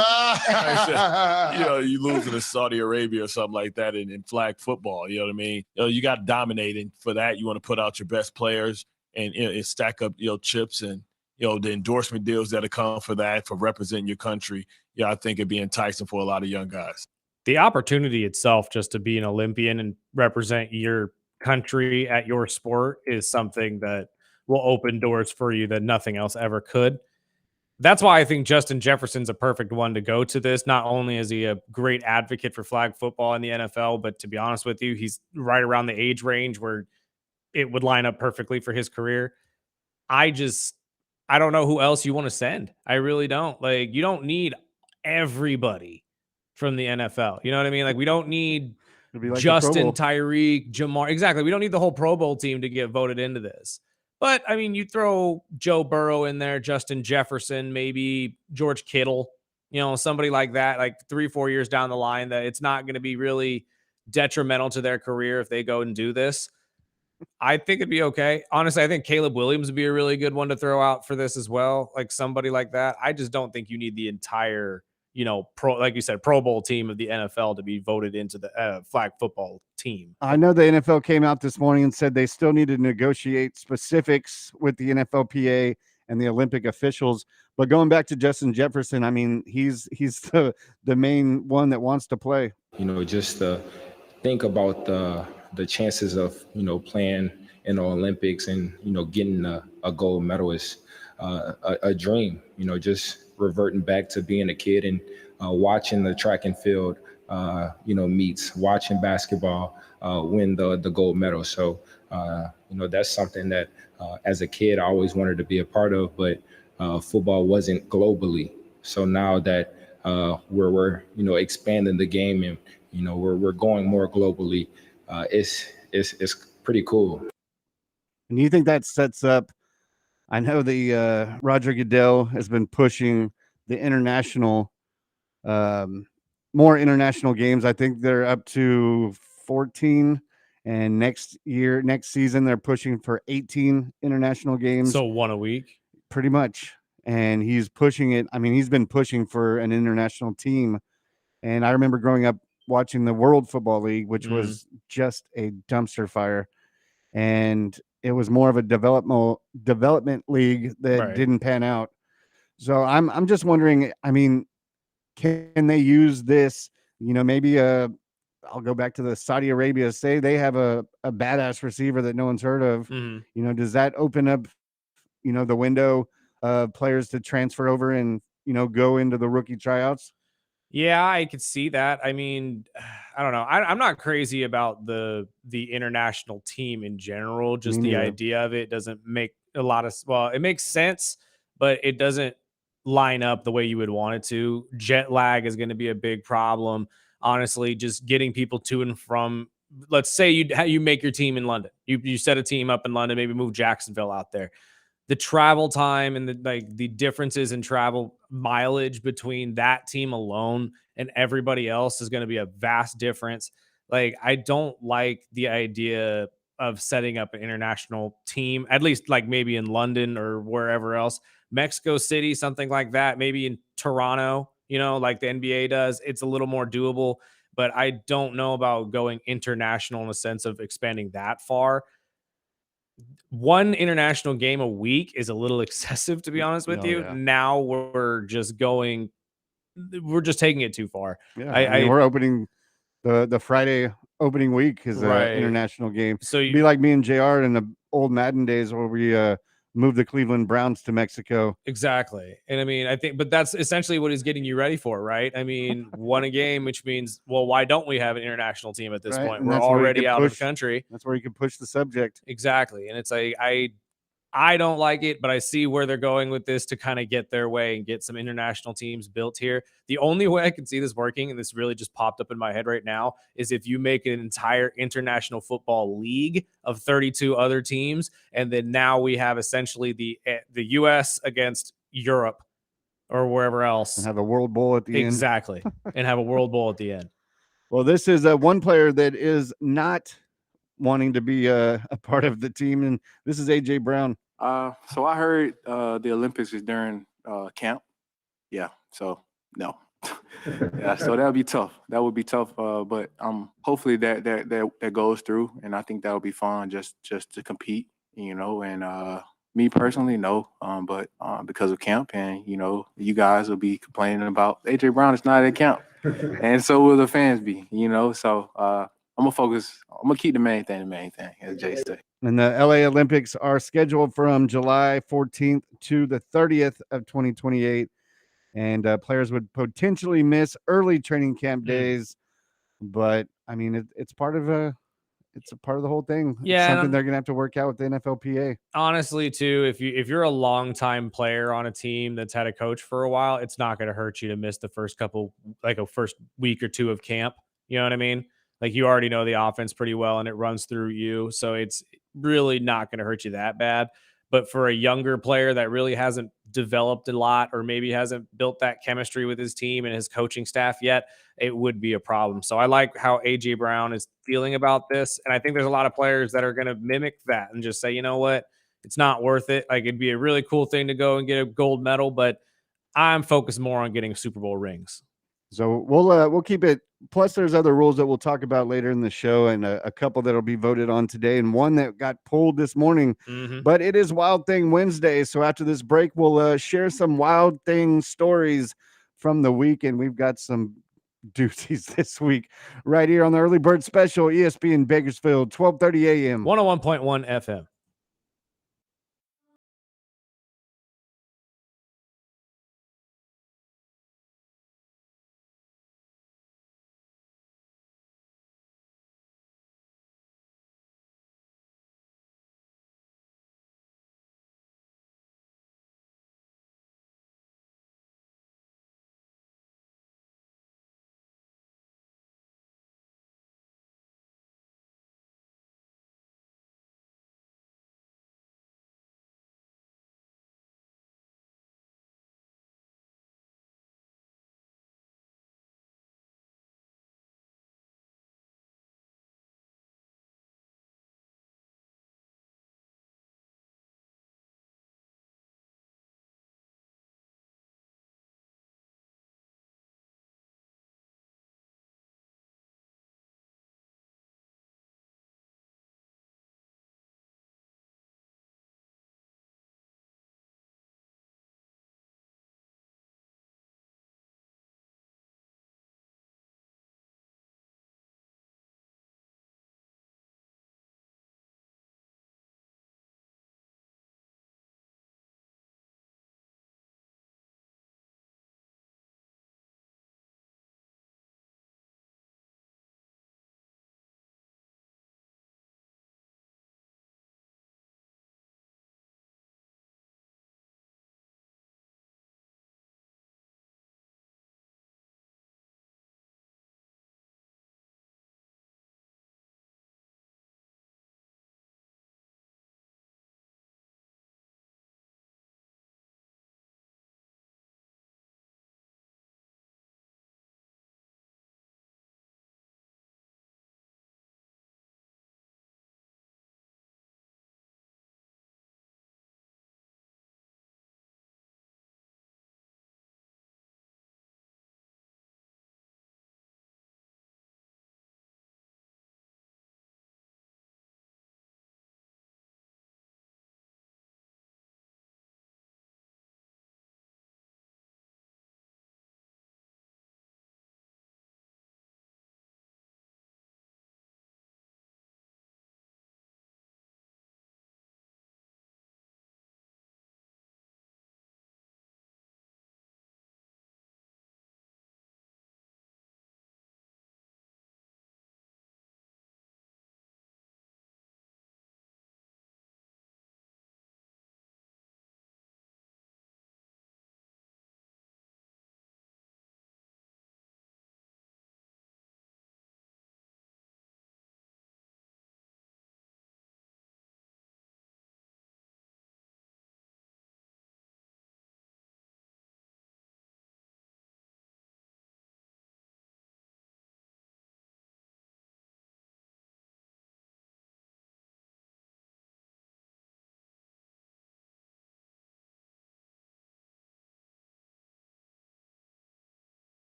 G: losing to Saudi Arabia or something like that in flag football. You know what I mean? You got to dominate, and for that you want to put out your best players and stack up chips and the endorsement deals that come for that, for representing your country. Yeah, I think it'd be enticing for a lot of young guys.
D: The opportunity itself just to be an Olympian and represent your country at your sport is something that will open doors for you that nothing else ever could. That's why I think Justin Jefferson's a perfect one to go to this. Not only is he a great advocate for flag football in the NFL, but to be honest with you, he's right around the age range where it would line up perfectly for his career. I don't know who else you want to send. I really don't. Like, you don't need everybody from the NFL. You know what I mean? Like, we don't need
B: Like
D: Justin, Tyreek, Jamar. Exactly. We don't need the whole Pro Bowl team to get voted into this. But, I mean, you throw Joe Burrow in there, Justin Jefferson, maybe George Kittle, somebody like that, like 3-4 years down the line, that it's not going to be really detrimental to their career if they go and do this. I think it'd be okay. Honestly, I think Caleb Williams would be a really good one to throw out for this as well. Like somebody like that. I just don't think you need the entire, like you said, Pro Bowl team of the NFL to be voted into the flag football team.
B: I know the NFL came out this morning and said they still need to negotiate specifics with the NFLPA and the Olympic officials. But going back to Justin Jefferson, I mean, he's the main one that wants to play.
H: Just think about the chances of playing in the Olympics and getting a gold medal is a dream. Just reverting back to being a kid and watching the track and field meets, watching basketball win the gold medal. So that's something that as a kid I always wanted to be a part of, but football wasn't globally. So now that we're expanding the game and we're going more globally, it's pretty cool.
B: And you think that sets up? I know the Roger Goodell has been pushing the international, more international games. I think they're up to 14, and next season they're pushing for 18 international games.
D: So one a week,
B: pretty much. And he's pushing it. I mean, he's been pushing for an international team. And I remember growing up watching the World Football League, which was just a dumpster fire. And it was more of a development league that didn't pan out. So I'm just wondering, I mean, can they use this, maybe I'll go back to the Saudi Arabia, say they have a badass receiver that no one's heard of. Does that open up, the window of players to transfer over and, go into the rookie tryouts?
D: Yeah, I could see that. I mean, I don't know. I'm not crazy about the international team in general. Just the idea of it doesn't make a lot of, well, it makes sense, but it doesn't line up the way you would want it to. Jet lag is going to be a big problem. Honestly, just getting people to and from, let's say you make your team in London. You set a team up in London, maybe move Jacksonville out there. The travel time and the differences in travel mileage between that team alone and everybody else is going to be a vast difference. Like, I don't like the idea of setting up an international team, at least like maybe in London or wherever else, Mexico City, something like that, maybe in Toronto, like the NBA does. It's a little more doable, but I don't know about going international in the sense of expanding that far. One international game a week is a little excessive, to be honest with you. Yeah. Now we're just taking it too far.
B: Yeah, I mean, we're opening the Friday opening week is an international game. So it'd be like me and JR in the old Madden days where we moved the Cleveland Browns to Mexico.
D: Exactly. And I mean, I think, but that's essentially what he's getting you ready for, right? I mean, won a game, which means, well, why don't we have an international team at this point? And we're already out of the country.
B: That's where you can push the subject.
D: Exactly. And it's like, I don't like it, but I see where they're going with this to kind of get their way and get some international teams built here. The only way I can see this working, and this really just popped up in my head right now, is if you make an entire international football league of 32 other teams, and then now we have essentially the US against Europe or wherever else.
B: And have a World Bowl at the end.
D: Exactly. And have a World Bowl at the end.
B: Well, this is one player that is not wanting to be a part of the team, and this is AJ Brown.
I: So I heard the Olympics is during camp. Yeah, so no. Yeah, so that would be tough. That would be tough. But hopefully that goes through, and I think that would be fun just to compete, And me personally, no. But because of camp, and you guys will be complaining about AJ Brown is not at camp, and so will the fans be. So I'm gonna focus. I'm gonna keep the main thing, as Jay said.
B: And the LA Olympics are scheduled from July 14th to the 30th of 2028. And players would potentially miss early training camp days. But I mean, it's part of it's a part of the whole thing.
D: Yeah,
B: it's something they're gonna have to work out with the NFLPA.
D: Honestly, too, if you're a longtime player on a team that's had a coach for a while, it's not going to hurt you to miss the first first week or two of camp. You know what I mean? Like, you already know the offense pretty well, and it runs through you, so it's really not going to hurt you that bad. But for a younger player that really hasn't developed a lot, or maybe hasn't built that chemistry with his team and his coaching staff yet, it would be a problem. So I like how AJ Brown is feeling about this. And I think there's a lot of players that are going to mimic that and just say, you know what, it's not worth it. Like, it'd be a really cool thing to go and get a gold medal, but I'm focused more on getting Super Bowl rings.
B: So we'll keep it. Plus, there's other rules that we'll talk about later in the show, and a couple that'll be voted on today, and one that got pulled this morning. But it is Wild Thing Wednesday, so after this break, we'll share some Wild Thing stories from the week, and we've got some doozies this week right here on the Early Bird Special, ESPN Bakersfield, 12:30 a.m.
D: 101.1 FM.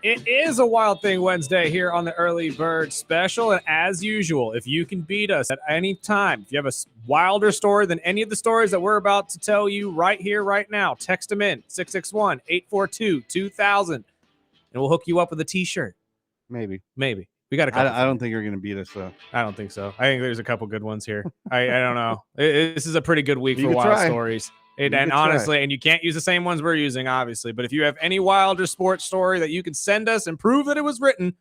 D: It is a Wild Thing Wednesday here on the Early Bird Special. And as usual, if you can beat us at any time, if you have a wilder story than any of the stories that we're about to tell you right here, right now, text them in 661-842-2000, and we'll hook you up with a T-shirt.
B: Maybe.
D: We got a couple.
B: I don't think you're going to beat us, though.
D: I don't think so. I think there's a couple good ones here. I don't know. This is a pretty good week for wild stories. And honestly, and you can't use the same ones we're using, obviously. But if you have any wilder sports story that you can send us and prove that it was written,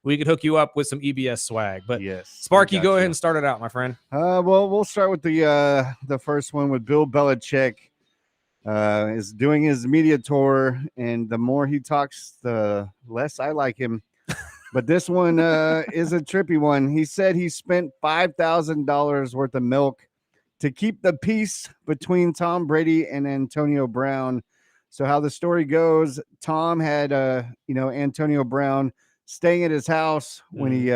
D: we could hook you up with some EBS swag. But
B: yes,
D: Sparky, go ahead and start it out, my friend.
B: Well, we'll start with the first one with Bill Belichick. Is doing his media tour, and the more he talks, the less I like him. But this one is a trippy one. He said he spent $5,000 worth of milk to keep the peace between Tom Brady and Antonio Brown. So how the story goes, Tom had Antonio Brown staying at his house when he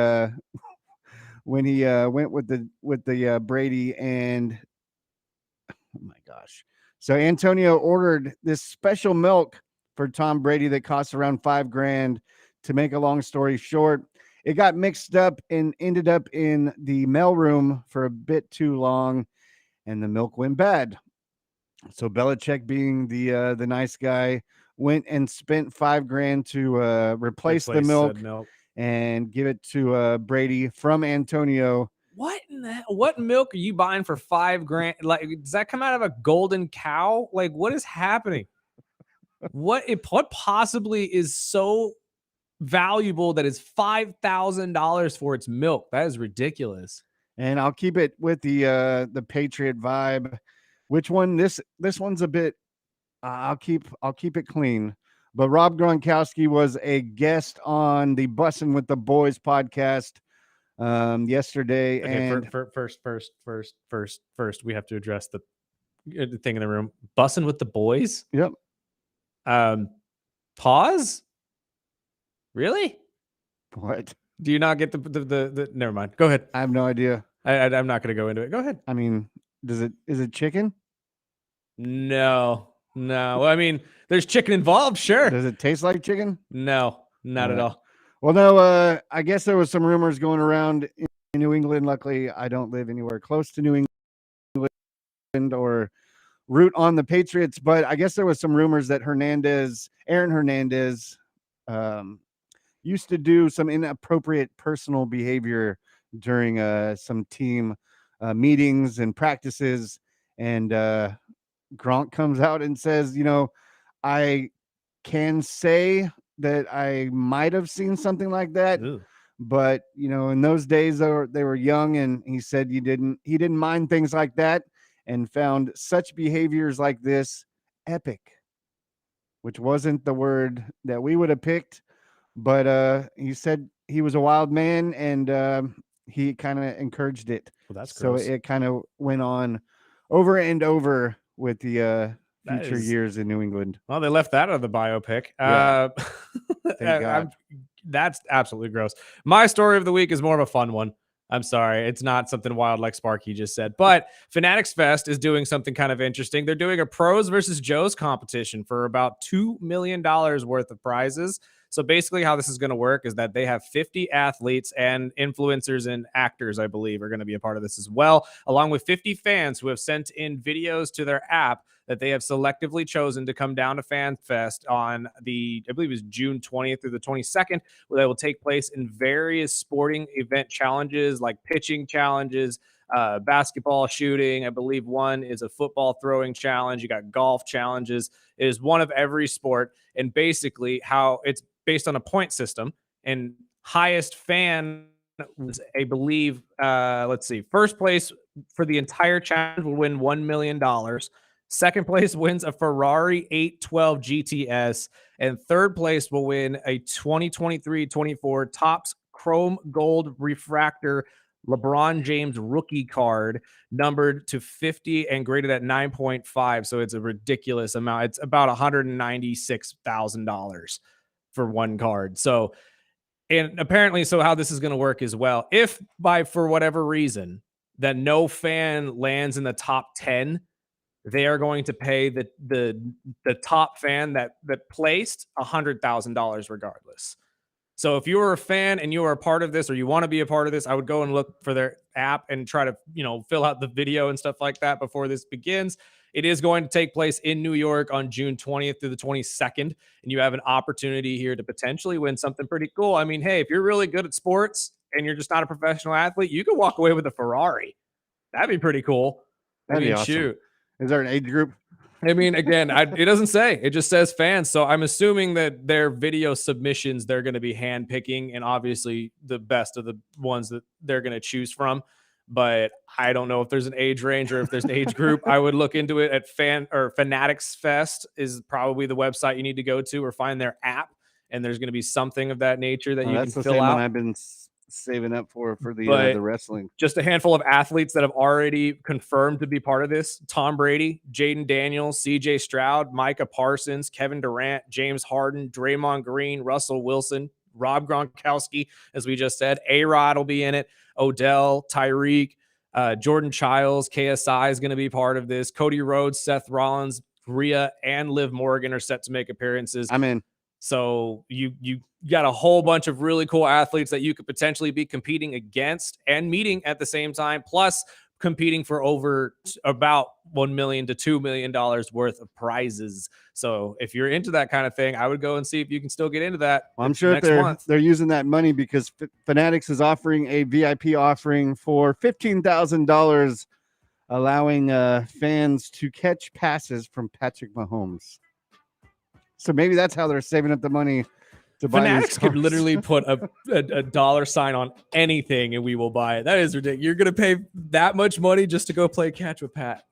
B: went with the Brady, and oh my gosh. So Antonio ordered this special milk for Tom Brady that cost around $5,000. To make a long story short, it got mixed up and ended up in the mailroom for a bit too long, and the milk went bad. So Belichick, being the nice guy, went and spent $5,000 to replace the milk and give it to Brady from Antonio.
D: What milk are you buying for $5,000? Like, does that come out of a golden cow? Like, what is happening? What possibly is so valuable that is $5,000 for its milk? That is ridiculous.
B: And I'll keep it with the Patriot vibe. Which one? This one's a bit. I'll keep it clean. But Rob Gronkowski was a guest on the Bussin' with the Boys podcast yesterday.
D: Okay,
B: and
D: first, we have to address the thing in the room. Bussin' with the Boys.
B: Yep.
D: Pause. Really?
B: What?
D: Do you not get the never mind. Go ahead.
B: I have no idea.
D: I'm not going to go into it. Go ahead.
B: I mean, is it chicken?
D: No. I mean, there's chicken involved, sure.
B: Does it taste like chicken?
D: No, not at all.
B: Well, no, I guess there was some rumors going around in New England. Luckily, I don't live anywhere close to New England or root on the Patriots, but I guess there was some rumors that Aaron Hernandez, used to do some inappropriate personal behavior during some team meetings and practices. And Gronk comes out and says, I can say that I might have seen something like that.
D: Ooh.
B: But, in those days they were young, and he said he didn't mind things like that, and found such behaviors like this epic, which wasn't the word that we would have picked. But he said he was a wild man, and he kind of encouraged it.
D: Well, that's
B: so
D: gross.
B: it kind of went on over and over with the future years in New England.
D: Well, they left that out of the biopic.
B: Yeah. Thank God.
D: That's absolutely gross. My story of the week is more of a fun one. I'm sorry. It's not something wild like Sparky just said. But Fanatics Fest is doing something kind of interesting. They're doing a pros versus Joes competition for about $2 million worth of prizes. So basically how this is going to work is that they have 50 athletes and influencers and actors, I believe, are going to be a part of this as well, along with 50 fans who have sent in videos to their app that they have selectively chosen to come down to Fan Fest on I believe it's June 20th through the 22nd, where they will take place in various sporting event challenges like pitching challenges, basketball shooting. I believe one is a football throwing challenge. You got golf challenges. It is one of every sport. And basically how it's based on a point system, and highest fan was, I believe, first place for the entire challenge will win $1 million. Second place wins a Ferrari 812 GTS, and third place will win a 2023-24 Topps Chrome Gold Refractor LeBron James rookie card numbered to 50 and graded at 9.5. So it's a ridiculous amount. It's about $196,000 for one card. So, and apparently, so how this is going to work as well, if for whatever reason that no fan lands in the top 10, they are going to pay the top fan that placed $100,000 regardless. So if you were a fan and you are a part of this, or you want to be a part of this, I would go and look for their app and try to, fill out the video and stuff like that before this begins. It is going to take place in New York on June 20th through the 22nd, and you have an opportunity here to potentially win something pretty cool. I mean, hey, if you're really good at sports and you're just not a professional athlete, you could walk away with a Ferrari. That'd be pretty cool.
B: That'd be awesome.
D: Shoot.
B: Is there an age group?
D: I mean, again, it doesn't say. It just says fans. So I'm assuming that their video submissions, they're going to be handpicking, and obviously the best of the ones that they're going to choose from. But I don't know if there's an age range or if there's an age group. I would look into it at Fanatics Fest is probably the website you need to go to, or find their app. And there's going to be something of that nature that you can
B: That's the
D: fill
B: same
D: out.
B: one I've been saving up for the wrestling.
D: Just a handful of athletes that have already confirmed to be part of this: Tom Brady, Jaden Daniels, CJ Stroud, Micah Parsons, Kevin Durant, James Harden, Draymond Green, Russell Wilson, Rob Gronkowski, as we just said. A-Rod will be in it. Odell, Tyreek, Jordan Childs, KSI is going to be part of this. Cody Rhodes, Seth Rollins, Rhea, and Liv Morgan are set to make appearances.
B: I'm in.
D: So you got a whole bunch of really cool athletes that you could potentially be competing against and meeting at the same time, plus competing for over about $1 million to $2 million worth of prizes. So if you're into that kind of thing, I would go and see if you can still get into that.
B: Well, I'm sure
D: next
B: they're
D: month.
B: using that money because Fanatics is offering a VIP offering for $15,000, allowing fans to catch passes from Patrick Mahomes. So maybe that's how they're saving up the money to buy
D: Fanatics
B: these
D: could
B: cars.
D: literally put a dollar sign on anything and we will buy it. That is ridiculous. You're going to pay that much money just to go play catch with Pat.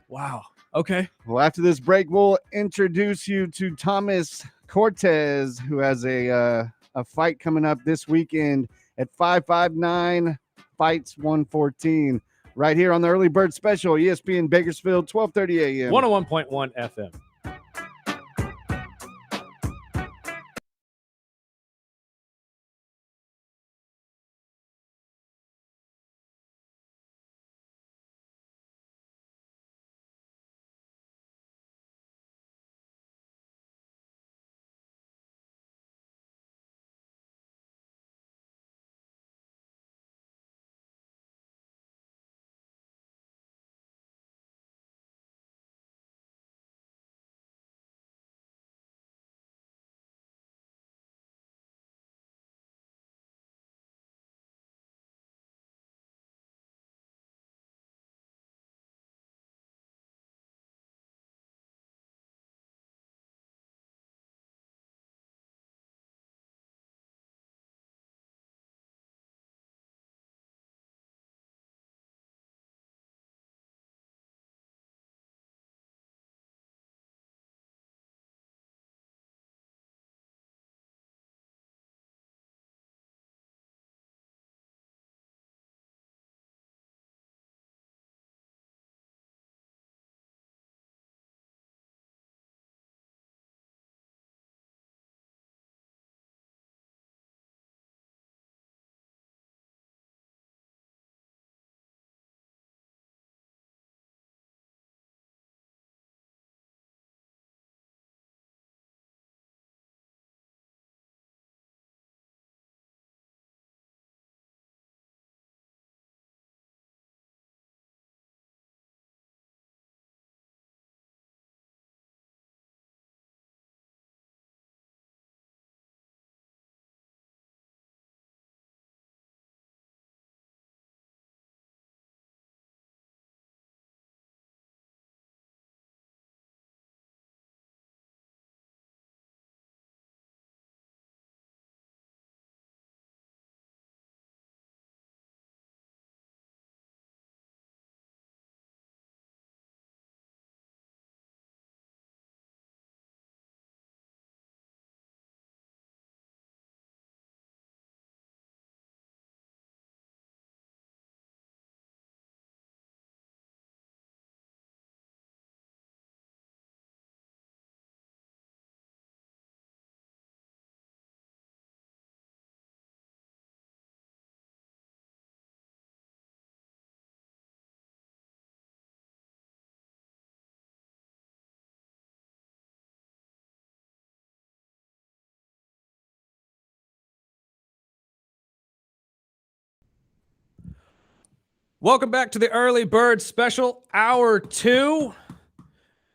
D: Wow. Okay.
B: Well, after this break, we'll introduce you to Thomas Cortez, who has a fight coming up this weekend at 559 Fights 114, right here on the Early Bird Special, ESPN Bakersfield, 12:30 a.m.
D: 101.1 FM. Welcome back to the Early Bird Special, Hour 2.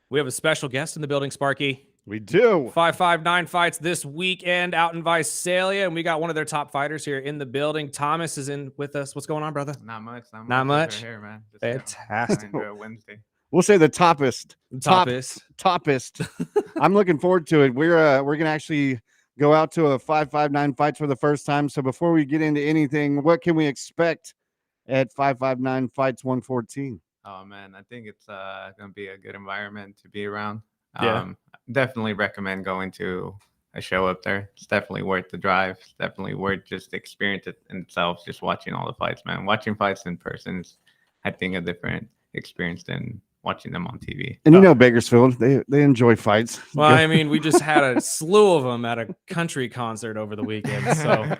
D: We have a special guest in the building, Sparky.
B: We do.
D: 559 fights this weekend out in Visalia, and we got one of their top fighters here in the building. Thomas is in with us. What's going on, brother?
J: Not much.
D: Not much?
J: Just here, man. Just
D: Fantastic.
J: enjoy Wednesday.
B: We'll say the toppest.
D: Toppest.
B: I'm looking forward to it. We're gonna actually go out to a 559 fights for the first time. So before we get into anything, what can we expect at 559 fights 114?
J: Oh man, I think it's gonna be a good environment to be around.
D: Yeah.
J: Definitely recommend going to a show up there. It's definitely worth the drive. It's definitely worth just the experience in itself. Just watching all the fights, man. Watching fights in person is, I think, a different experience than watching them on TV.
B: And you know Bakersfield, they enjoy fights.
D: Well, I mean, we just had a slew of them at a country concert over the weekend. So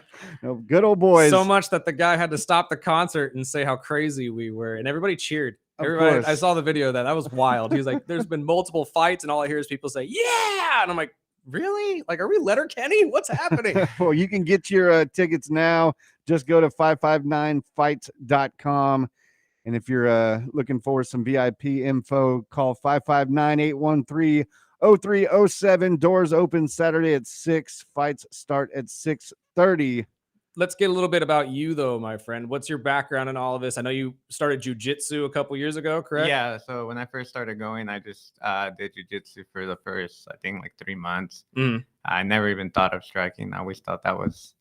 B: good old boys.
D: So much that the guy had to stop the concert and say how crazy we were, and everybody cheered. Everybody, I saw the video of that. That was wild. He was like, "There's been multiple fights, and all I hear is people say, yeah!" And I'm like, "Really? Like, are we Letterkenny? What's happening?"
B: Well, you can get your tickets now. Just go to 559fights.com. And if you're looking for some VIP info, call 559-813-0307. Doors open Saturday at 6. Fights start at 6:30.
D: Let's get a little bit about you, though, my friend. What's your background in all of this? I know you started jiu-jitsu a couple years ago, correct?
J: Yeah. So when I first started going, I just did jiu-jitsu for the first, I think, like 3 months. I never even thought of striking. I always thought that was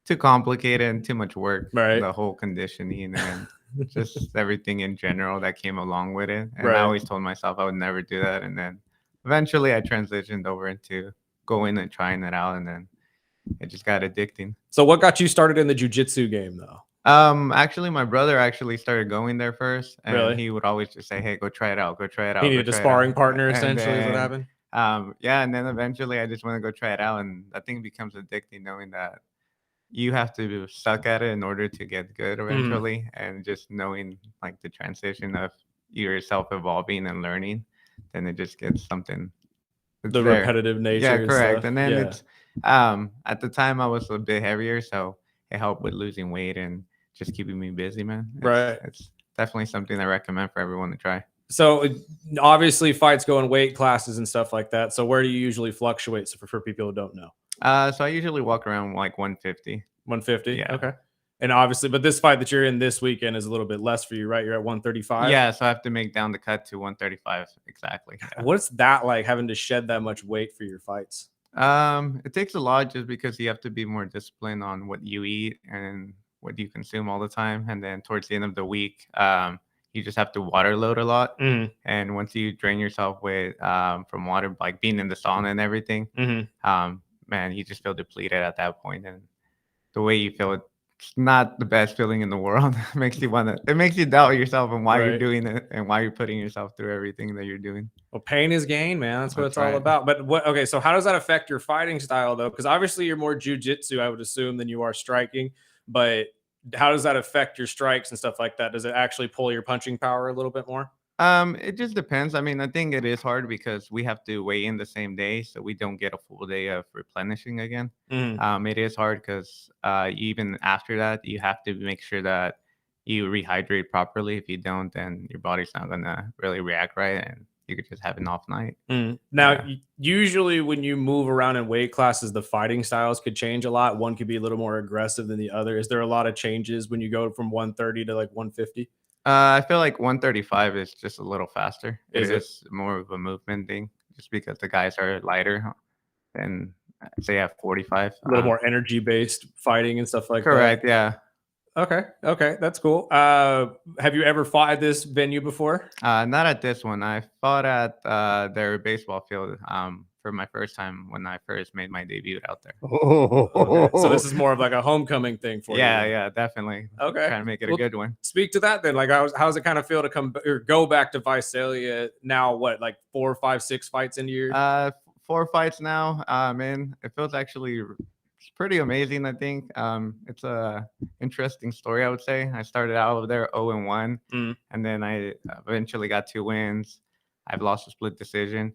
J: too complicated and too much work.
D: Right.
J: The whole conditioning and just everything in general that came along with it. And
D: Right.
J: I always told myself I would never do that. And then eventually I transitioned over into going and trying it out, and then it just got addicting.
D: So what got you started in the jiu-jitsu game, though?
J: Actually, my brother actually started going there first, and
D: Really?
J: he would always just say, "Hey, go try it out. Go try it out."
D: He
J: go
D: needed a
J: try it
D: sparring
J: out."
D: partner,
J: And
D: essentially, is what
J: then,
D: happened?
J: Yeah, and then eventually I just want to go try it out, and I think it becomes addicting knowing that you have to suck at it in order to get good eventually, and just knowing like the transition of yourself evolving and learning, then it just gets something.
D: The repetitive nature.
J: Yeah,
D: and
J: correct.
D: stuff.
J: And then
D: Yeah.
J: it's at the time I was a bit heavier, so it helped with losing weight and just keeping me busy, man.
D: Right.
J: It's definitely something I recommend for everyone to try.
D: So obviously fights go in weight classes and stuff like that. So where do you usually fluctuate? So for people who don't know.
J: So I usually walk around like 150.
D: 150?
J: Yeah.
D: Okay. And obviously, but this fight that you're in this weekend is a little bit less for you, right? You're at 135?
J: Yeah, so I have to make down the cut to 135 exactly. Yeah.
D: What's that like, having to shed that much weight for your fights?
J: It takes a lot just because you have to be more disciplined on what you eat and what you consume all the time. And then towards the end of the week, you just have to water load a lot. And once you drain yourself with from water, like being in the sauna and everything, man, you just feel depleted at that point. And the way you feel, it's not the best feeling in the world. It makes you doubt yourself and why you're doing it and why you're putting yourself through everything that you're doing.
D: Well, pain is gain, man. That's what it's all
J: right.
D: about. But okay, so how does that affect your fighting style, though? Because obviously you're more jiu-jitsu, I would assume, than you are striking. But how does that affect your strikes and stuff like that? Does it actually pull your punching power a little bit more?
J: It just depends. I mean, I think it is hard because we have to weigh in the same day, so we don't get a full day of replenishing again. It is hard because even after that, you have to make sure that you rehydrate properly. If you don't, then your body's not gonna really react right, and you could just have an off night.
D: Now, usually when you move around in weight classes, the fighting styles could change a lot. One could be a little more aggressive than the other. Is there a lot of changes when you go from 130 to like 150?
J: I feel like 135 is just a little faster.
D: Is it?
J: It's more of a movement thing, just because the guys are lighter than say at 45.
D: A little more energy based fighting and stuff like
J: Correct. Yeah.
D: that. Okay, that's cool. Have you ever fought at this venue before?
J: Not at this one. I fought at their baseball field for my first time when I first made my debut out there.
D: Okay. So this is more of like a homecoming thing for you.
J: Yeah, definitely.
D: Okay.
J: Trying to make it a good one.
D: Speak to that then. Like, how's it kind of feel to come or go back to Visalia now? What, like 4, 5, 6 fights into your?
J: 4 fights now. Man, it feels actually pretty amazing. I think it's a interesting story. I would say I started out over there 0-1, and then I eventually got 2 wins. I've lost a split decision.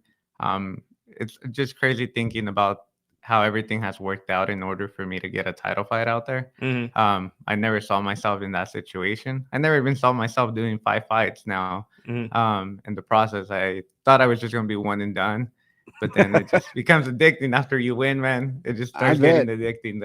J: It's just crazy thinking about how everything has worked out in order for me to get a title fight out there. I never saw myself in that situation. I never even saw myself doing 5 fights now. In the process, I thought I was just going to be one and done, but then it just becomes addicting after you win, man. It just starts getting addicting.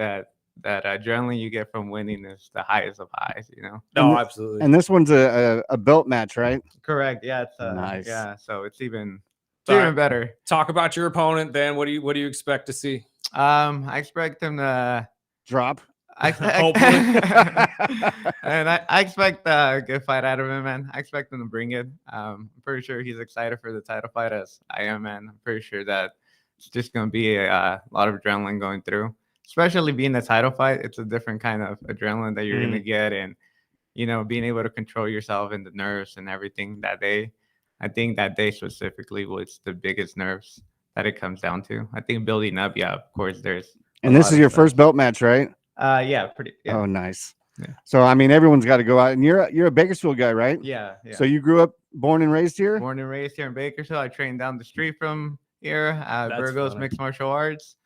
J: That adrenaline you get from winning is the highest of highs, you know?
D: No, absolutely.
B: And this one's a belt match, right?
J: Correct. Yeah. It's
B: nice.
J: Yeah. So it's even better.
D: Talk about your opponent then. What do you expect to see?
J: I expect him to
B: drop.
J: Hopefully. And I expect a good fight out of him, man. I expect him to bring it. I'm pretty sure he's excited for the title fight as I am, man. I'm pretty sure that it's just going to be a lot of adrenaline going through, especially being a title fight. It's a different kind of adrenaline that you're going to get, and, you know, being able to control yourself and the nerves and everything that day. I think that day specifically was the biggest nerves that it comes down to. I think building up, yeah, of course, there's.
B: And this is your first belt match, right?
J: Yeah, pretty. Yeah.
B: Oh, nice.
J: Yeah.
B: So I mean, everyone's got to go out, and you're a Bakersfield guy, right?
J: Yeah.
B: So you grew up, born and raised here?
J: Born and raised here in Bakersfield. I trained down the street from here at Burgos Mixed Martial Arts.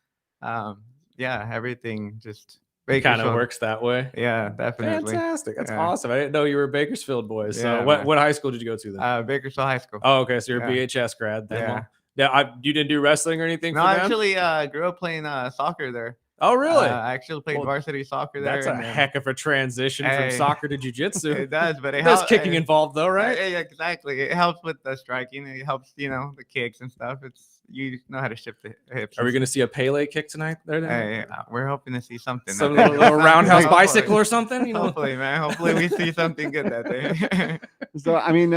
J: Yeah, everything just.
D: Kind of works that way.
J: Yeah, definitely.
D: Fantastic. That's awesome. I didn't know you were a Bakersfield boy. So what high school did you go to then?
J: Bakersfield High School.
D: Oh, okay. So you're a BHS grad then. Yeah. You didn't do wrestling or anything?
J: No, I actually grew up playing soccer there.
D: Oh, really?
J: I actually played varsity soccer there.
D: That's a heck of a transition from soccer to jiu-jitsu.
J: It does, but
D: there's kicking involved though, right?
J: Yeah, exactly. It helps with the striking. It helps, you know, the kicks and stuff. You know how to shift the hips.
D: Are we going to see a Pele kick tonight?
J: Hey, we're hoping to see something.
D: Some little roundhouse bicycle or something. You know?
J: Hopefully, man. Hopefully, we see something good that day.
B: So I mean,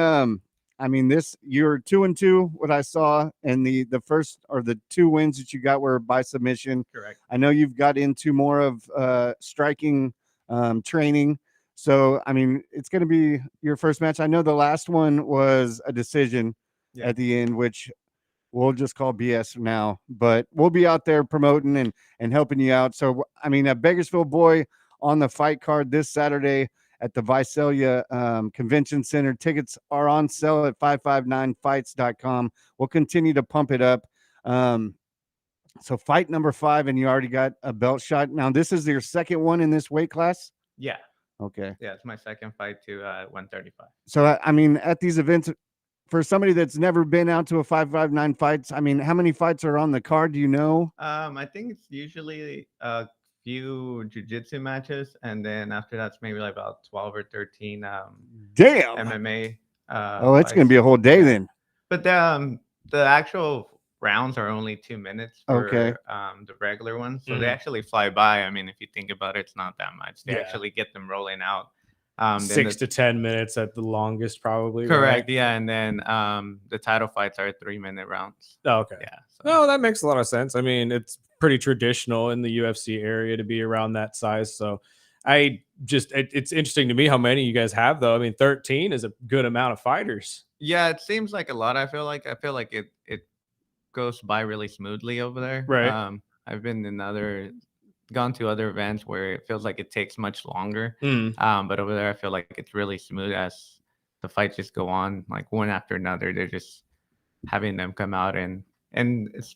B: you're 2-2. What I saw, and the first or the 2 wins that you got were by submission.
J: Correct.
B: I know you've got into more of striking training. So I mean, it's going to be your first match. I know the last one was a decision at the end, which we'll just call BS now. But we'll be out there promoting and helping you out. So I mean, a Bakersfield boy on the fight card this Saturday at the Visalia Convention Center. Tickets are on sale at 559fights.com. We'll continue to pump it up. So fight number 5, and you already got a belt shot. Now, this is your second one in this weight class?
J: Yeah.
B: Okay.
J: Yeah, it's my second fight to 135.
B: So, I mean, at these events, for somebody that's never been out to a 559 fights, I mean, how many fights are on the card? Do you know?
J: I think it's usually few jiu-jitsu matches, and then after that's maybe like about 12 or 13
B: damn
J: MMA
B: it's gonna be a whole day then.
J: But the actual rounds are only 2 minutes for the regular ones, so they actually fly by. I mean, if you think about it, it's not that much. They actually get them rolling out
D: 6 to 10 minutes at the longest, probably.
J: Correct.
D: Right?
J: Yeah, and then the title fights are 3-minute rounds.
D: Oh, okay.
J: Yeah.
D: No, that makes a lot of sense. I mean, it's pretty traditional in the UFC area to be around that size. So it's interesting to me how many you guys have, though. I mean, 13 is a good amount of fighters.
J: Yeah, it seems like a lot. I feel like it goes by really smoothly over there.
D: Right.
J: I've gone to other events where it feels like it takes much longer. But over there, I feel like it's really smooth as the fights just go on like one after another. They're just having them come out, and it's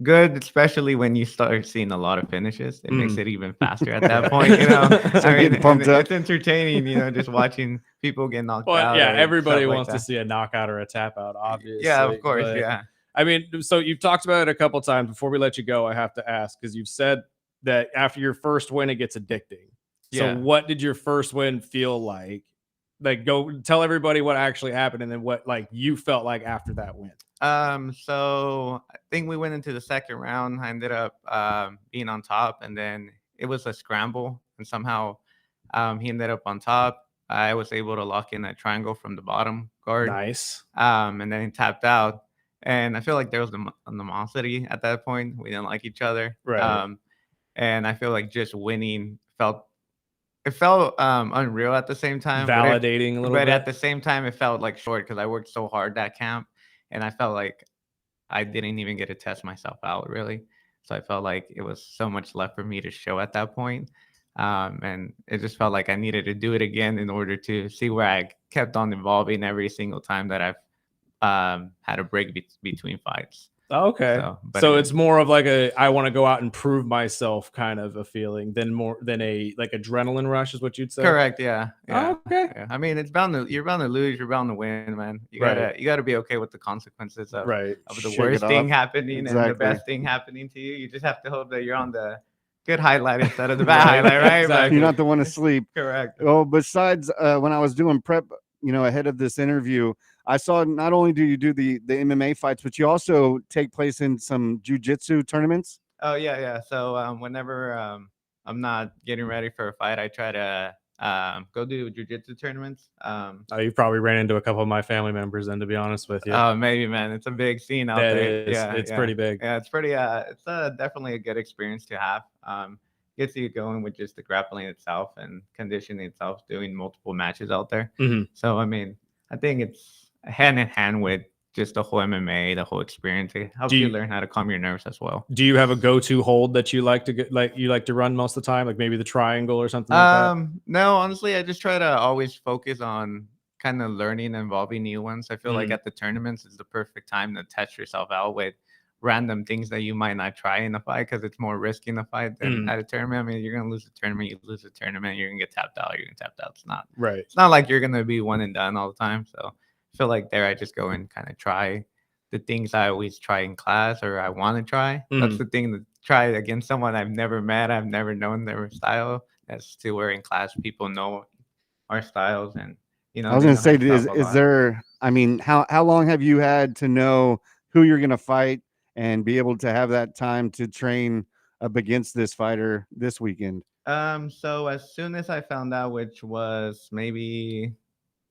J: good, especially when you start seeing a lot of finishes. It makes it even faster at that point, you know.
B: So I mean, pumped up.
J: It's entertaining, you know, just watching people get knocked out.
D: Yeah, everybody wants to see a knockout or a tap out, obviously.
J: Yeah, of course,
D: but, I mean, so you've talked about it a couple times. Before we let you go, I have to ask, because you've said that after your first win, it gets addicting. So what did your first win feel like? Like, go tell everybody what actually happened, and then what like you felt like after that win.
J: So I think we went into the second round. I ended up being on top, and then it was a scramble, and somehow he ended up on top. I was able to lock in a triangle from the bottom guard.
D: Nice.
J: And then he tapped out, and I feel like there was animosity at that point. We didn't like each other.
D: Right.
J: And I feel like just winning felt unreal at the same time.
D: Validating a little bit.
J: But at the same time, it felt like short because I worked so hard that camp, and I felt like I didn't even get to test myself out, really. So I felt like it was so much left for me to show at that point. And it just felt like I needed to do it again in order to see where I kept on evolving every single time that I've had a break between fights.
D: Okay.
J: But
D: So it's more of like I want to go out and prove myself kind of a feeling than a like adrenaline rush is what you'd say.
J: correct. Yeah. Yeah.
D: Okay.
J: Yeah. I mean, you're bound to lose. You're bound to win, man. You gotta be okay with the consequences of the
B: Shake
J: worst
B: it
J: thing
B: off.
J: happening and the
B: Exactly.
J: best thing happening to you. You just have to hope that you're on the good highlight instead of the bad highlight, right?
D: Exactly.
B: You're not the one to sleep.
J: Correct.
B: Well, besides when I was doing prep, ahead of this interview, I saw not only do you do the MMA fights, but you also take place in some jiu-jitsu tournaments.
J: Oh yeah. So whenever I'm not getting ready for a fight, I try to go do jujitsu tournaments.
D: You probably ran into a couple of my family members then, to be honest with you.
J: Maybe, man, it's a big scene out
D: That
J: there.
D: is. It's pretty big.
J: Yeah, it's pretty. It's definitely a good experience to have. Gets you going with just the grappling itself and conditioning itself, doing multiple matches out there.
D: Mhm.
J: So I mean, I think it's hand in hand with just the whole MMA, the whole experience. It helps you learn how to calm your nerves as well.
D: Do you have a go-to hold that you like to get, you like to run most of the time, like maybe the triangle or something like that?
J: No, honestly, I just try to always focus on kind of learning and involving new ones. I feel like at the tournaments is the perfect time to test yourself out with random things that you might not try in a fight because it's more risky in a fight than at a tournament. I mean, you're gonna lose the tournament, you lose the tournament, you're gonna get tapped out, you're gonna tap out. It's not
D: Right.
J: It's not like you're gonna be one and done all the time. So I feel like there I just go and kind of try the things I always try in class or I want to try. That's the thing, to try against someone I've never met, I've never known their style. That's to where in class people know our styles and
B: I was
J: they
B: going
J: know
B: to say,
J: how to stop a
B: is
J: lot.
B: there? I mean, how long have you had to know who you're going to fight and be able to have that time to train up against this fighter this weekend?
J: So as soon as I found out, which was maybe,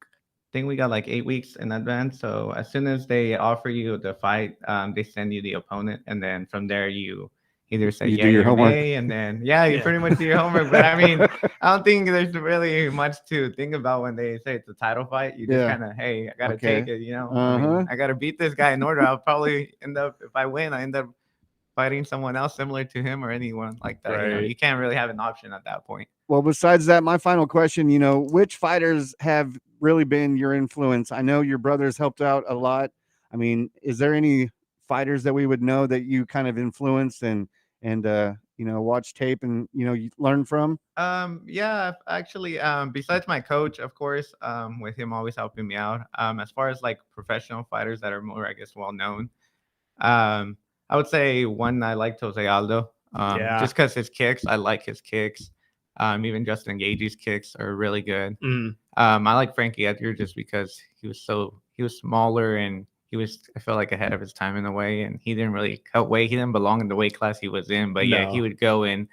J: I think we got like 8 weeks in advance. So as soon as they offer you the fight, they send you the opponent, and then from there you either say
B: You do your
J: or
B: homework.
J: nay, and then you pretty much do your homework. But I mean, I don't think there's really much to think about when they say it's a title fight. You just kind of, hey, I gotta take it. I mean, I gotta beat this guy in order. I'll probably end up, if I win, I end up fighting someone else similar to him or anyone like that.
D: Right.
J: You can't really have an option at that point.
B: Well, besides that, my final question, which fighters have really been your influence? I know your brothers helped out a lot. I mean, is there any fighters that we would know that you kind of influenced and watch tape and you learn from?
J: Yeah, actually, besides my coach, of course, with him always helping me out. As far as like professional fighters that are more, I guess, well known, I would say one I like Jose Aldo. Just because his kicks, I like his kicks. Even Justin Gaethje's kicks are really good. I like Frankie Edgar just because he was smaller and I feel like ahead of his time in a way, and he didn't really cut weight. He didn't belong in the weight class he was in, but yeah, he would go and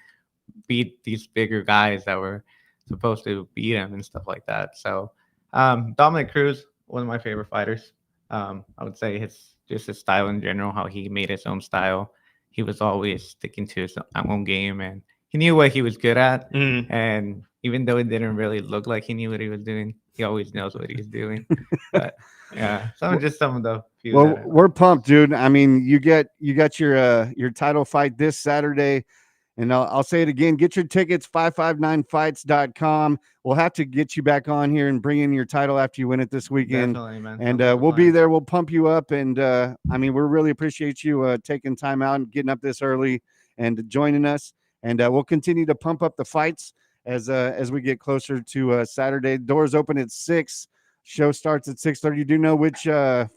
J: beat these bigger guys that were supposed to beat him and stuff like that. So Dominic Cruz, one of my favorite fighters. I would say his style in general, how he made his own style. He was always sticking to his own game, and he knew what he was good at. And even though it didn't really look like he knew what he was doing, he always knows what he's doing. But yeah, some of the few.
B: Well, we're pumped, dude. I mean, you got your title fight this Saturday. And I'll say it again, get your tickets, 559fights.com. We'll have to get you back on here and bring in your title after you win it this weekend.
J: Definitely, man.
B: And we'll be there. We'll pump you up. And I mean, we really appreciate you taking time out and getting up this early and joining us. And we'll continue to pump up the fights as we get closer to Saturday. Doors open at 6. Show starts at 6:30. You do know which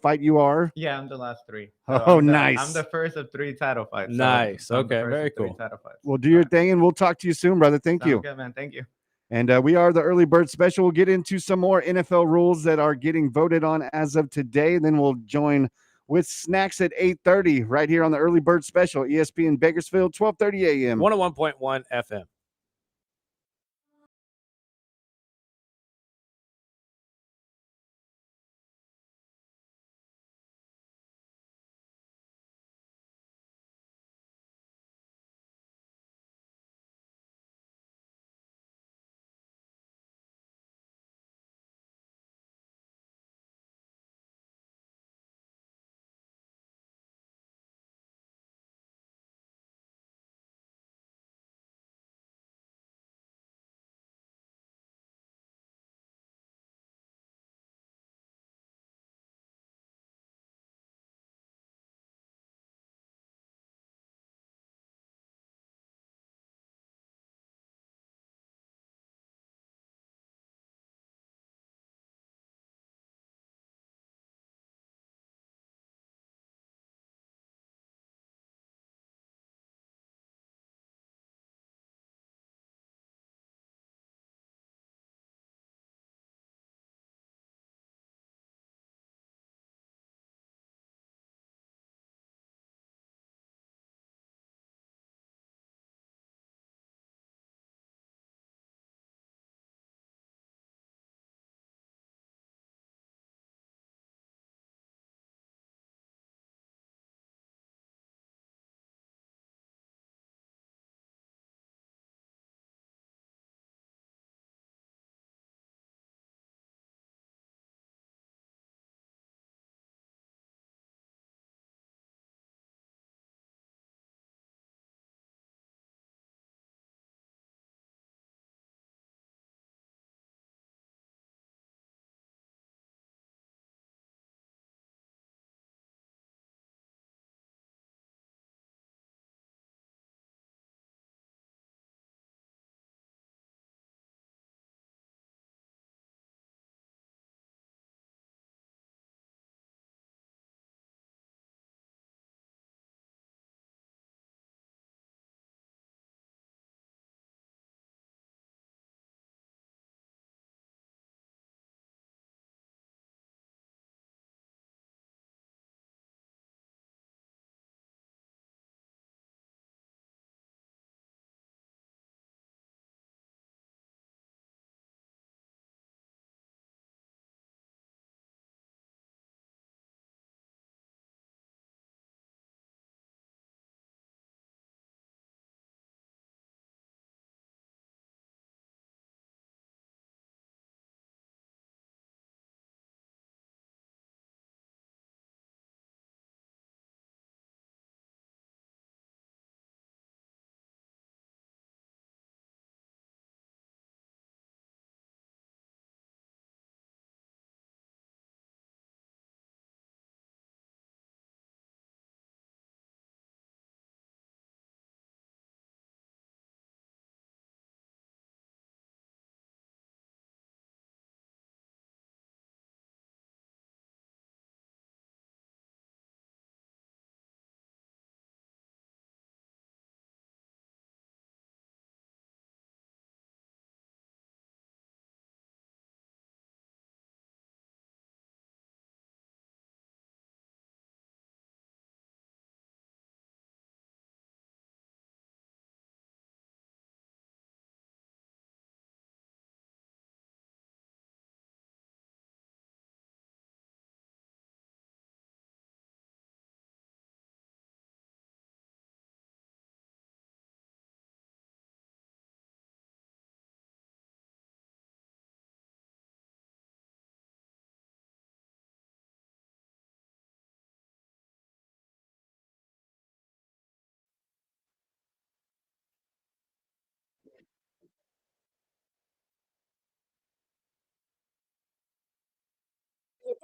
B: fight you are?
J: Yeah, I'm the last 3.
B: So nice.
J: I'm the first of 3 title fights.
D: Nice.
J: So
D: okay, very cool.
J: Title fights.
B: Well, do your thing, and we'll talk to you soon, brother. Thank you.
J: Good, man. Thank you.
B: And we are the Early Bird Special. We'll get into some more NFL rules that are getting voted on as of today. Then we'll join with snacks at 8:30 right here on the Early Bird Special, ESPN Bakersfield, 12:30 a.m.
D: 101.1 FM.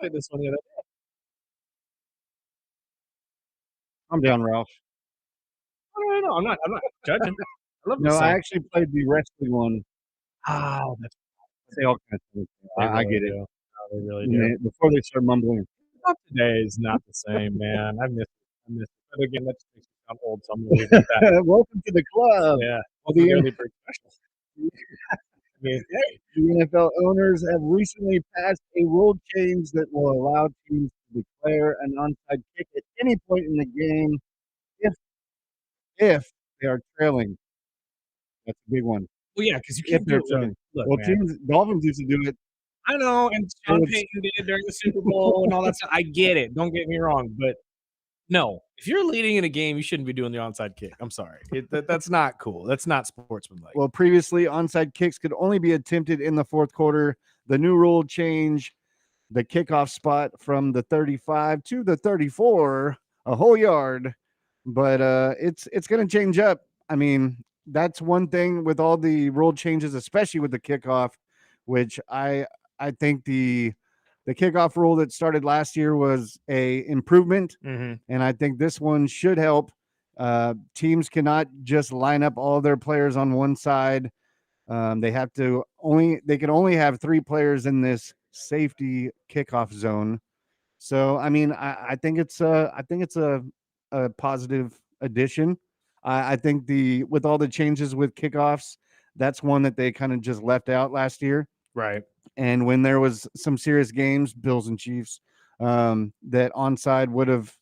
D: played this one the other day.
B: I'm down, Ralph.
D: No, I'm not judging. I love the
B: No, I
D: song.
B: actually played the wrestling one.
D: Oh, that's
B: Say all kinds of things.
D: they
B: I
D: really
B: get it.
D: do. No, they really
B: And
D: do.
B: before they start mumbling.
D: Not today is not the same, man. I miss it. I miss it. But again, that just makes me sound old, so I'm gonna leave it at that.
B: Welcome to the club.
D: Yeah.
B: Well,
D: The
B: the,
D: early bird special. I mean, hey,
B: the NFL owners have recently passed a rule change that will allow teams to declare an onside kick at any point in the game if if they are trailing. That's a big one.
D: well, yeah, because you
B: If
D: can't do
B: they're
D: it when
B: trailing.
D: look,
B: Well,
D: man.
B: Dolphins used to do it.
D: I know, and
B: They
D: Sean
B: would
D: Payton did during the Super Bowl and all that stuff. I get it. Don't get me wrong, but no, if you're leading in a game, you shouldn't be doing the onside kick. I'm sorry. That's not cool. That's not sportsmanlike.
B: Well, previously, onside kicks could only be attempted in the fourth quarter. The new rule change the kickoff spot from the 35 to the 34, a whole yard. But it's going to change up. I mean, that's one thing with all the rule changes, especially with the kickoff, which I think the kickoff rule that started last year was a improvement,
D: Mm-hmm.
B: and I think this one should help. Teams cannot just line up all their players on one side. They can only have 3 players in this safety kickoff zone. So I mean, I think it's a positive addition. I think with all the changes with kickoffs, that's one that they kind of just left out last year.
D: Right.
B: And when there was some serious games, Bills and Chiefs, that onside would have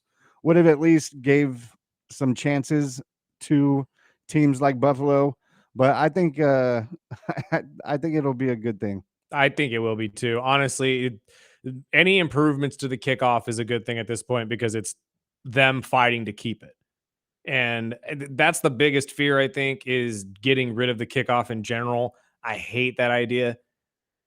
B: at least gave some chances to teams like Buffalo. But I think I think it'll be a good thing.
D: I think it will be too. Honestly, any improvements to the kickoff is a good thing at this point because it's them fighting to keep it. And that's the biggest fear, I think, is getting rid of the kickoff in general. I hate that idea.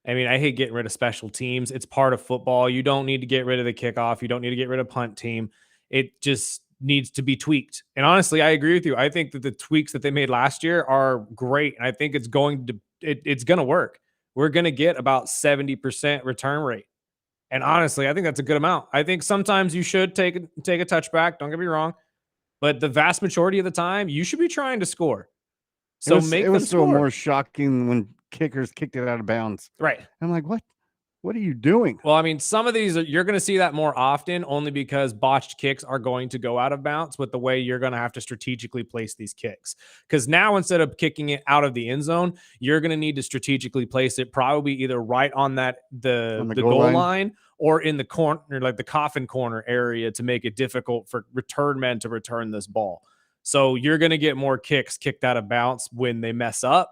D: I mean, I hate getting rid of special teams. It's part of football. You don't need to get rid of the kickoff. You don't need to get rid of punt team. It just needs to be tweaked. And honestly, I agree with you. I think that the tweaks that they made last year are great. And I think it's going to work. We're going to get about 70% return rate. And honestly, I think that's a good amount. I think sometimes you should take a touchback. Don't get me wrong. But the vast majority of the time, you should be trying to score. So
B: It was still more shocking when kickers kicked it out of bounds.
D: Right.
B: I'm like, what are you doing?
D: Well, I mean, some of these you're going to see that more often only because botched kicks are going to go out of bounds with the way you're going to have to strategically place these kicks. Because now instead of kicking it out of the end zone, you're going to need to strategically place it probably either right on the goal line or in the corner, like the coffin corner area, to make it difficult for return men to return this ball. So you're going to get more kicks kicked out of bounds when they mess up.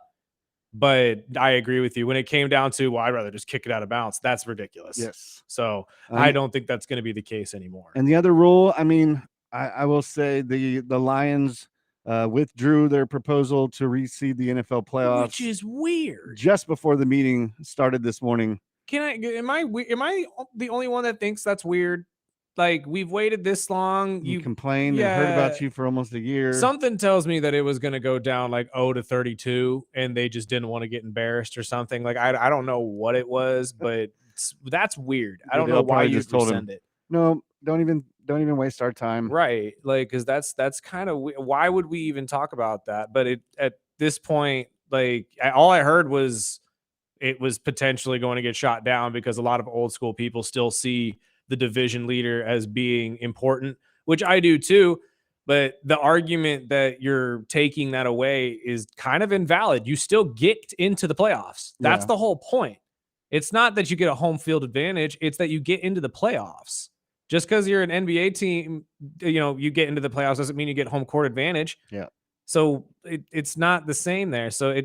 D: But I agree with you. When it came down to, well, I'd rather just kick it out of bounds. That's ridiculous.
B: Yes.
D: So I don't think that's going to be the case anymore.
B: And the other rule, I mean, I will say the Lions withdrew their proposal to reseed the NFL playoffs,
D: which is weird.
B: Just before the meeting started this morning.
D: Am I the only one that thinks that's weird? Like, we've waited this long.
B: You complained and heard about you for almost a year.
D: Something tells me that it was going to go down like 0-32 and they just didn't want to get embarrassed or something. Like, I don't know what it was, but that's weird. I don't know why you just rescind it.
B: No, don't even waste our time.
D: Right. Like, because that's kind of why would we even talk about that? But at this point, like, all I heard was it was potentially going to get shot down because a lot of old school people still see the division leader as being important, which I do too. But the argument that you're taking that away is kind of invalid. You still get into the playoffs. That's the whole point. It's not that you get a home field advantage. It's that you get into the playoffs. Just because you're an NBA team, you get into the playoffs doesn't mean you get home court advantage.
B: Yeah.
D: So it's not the same there. So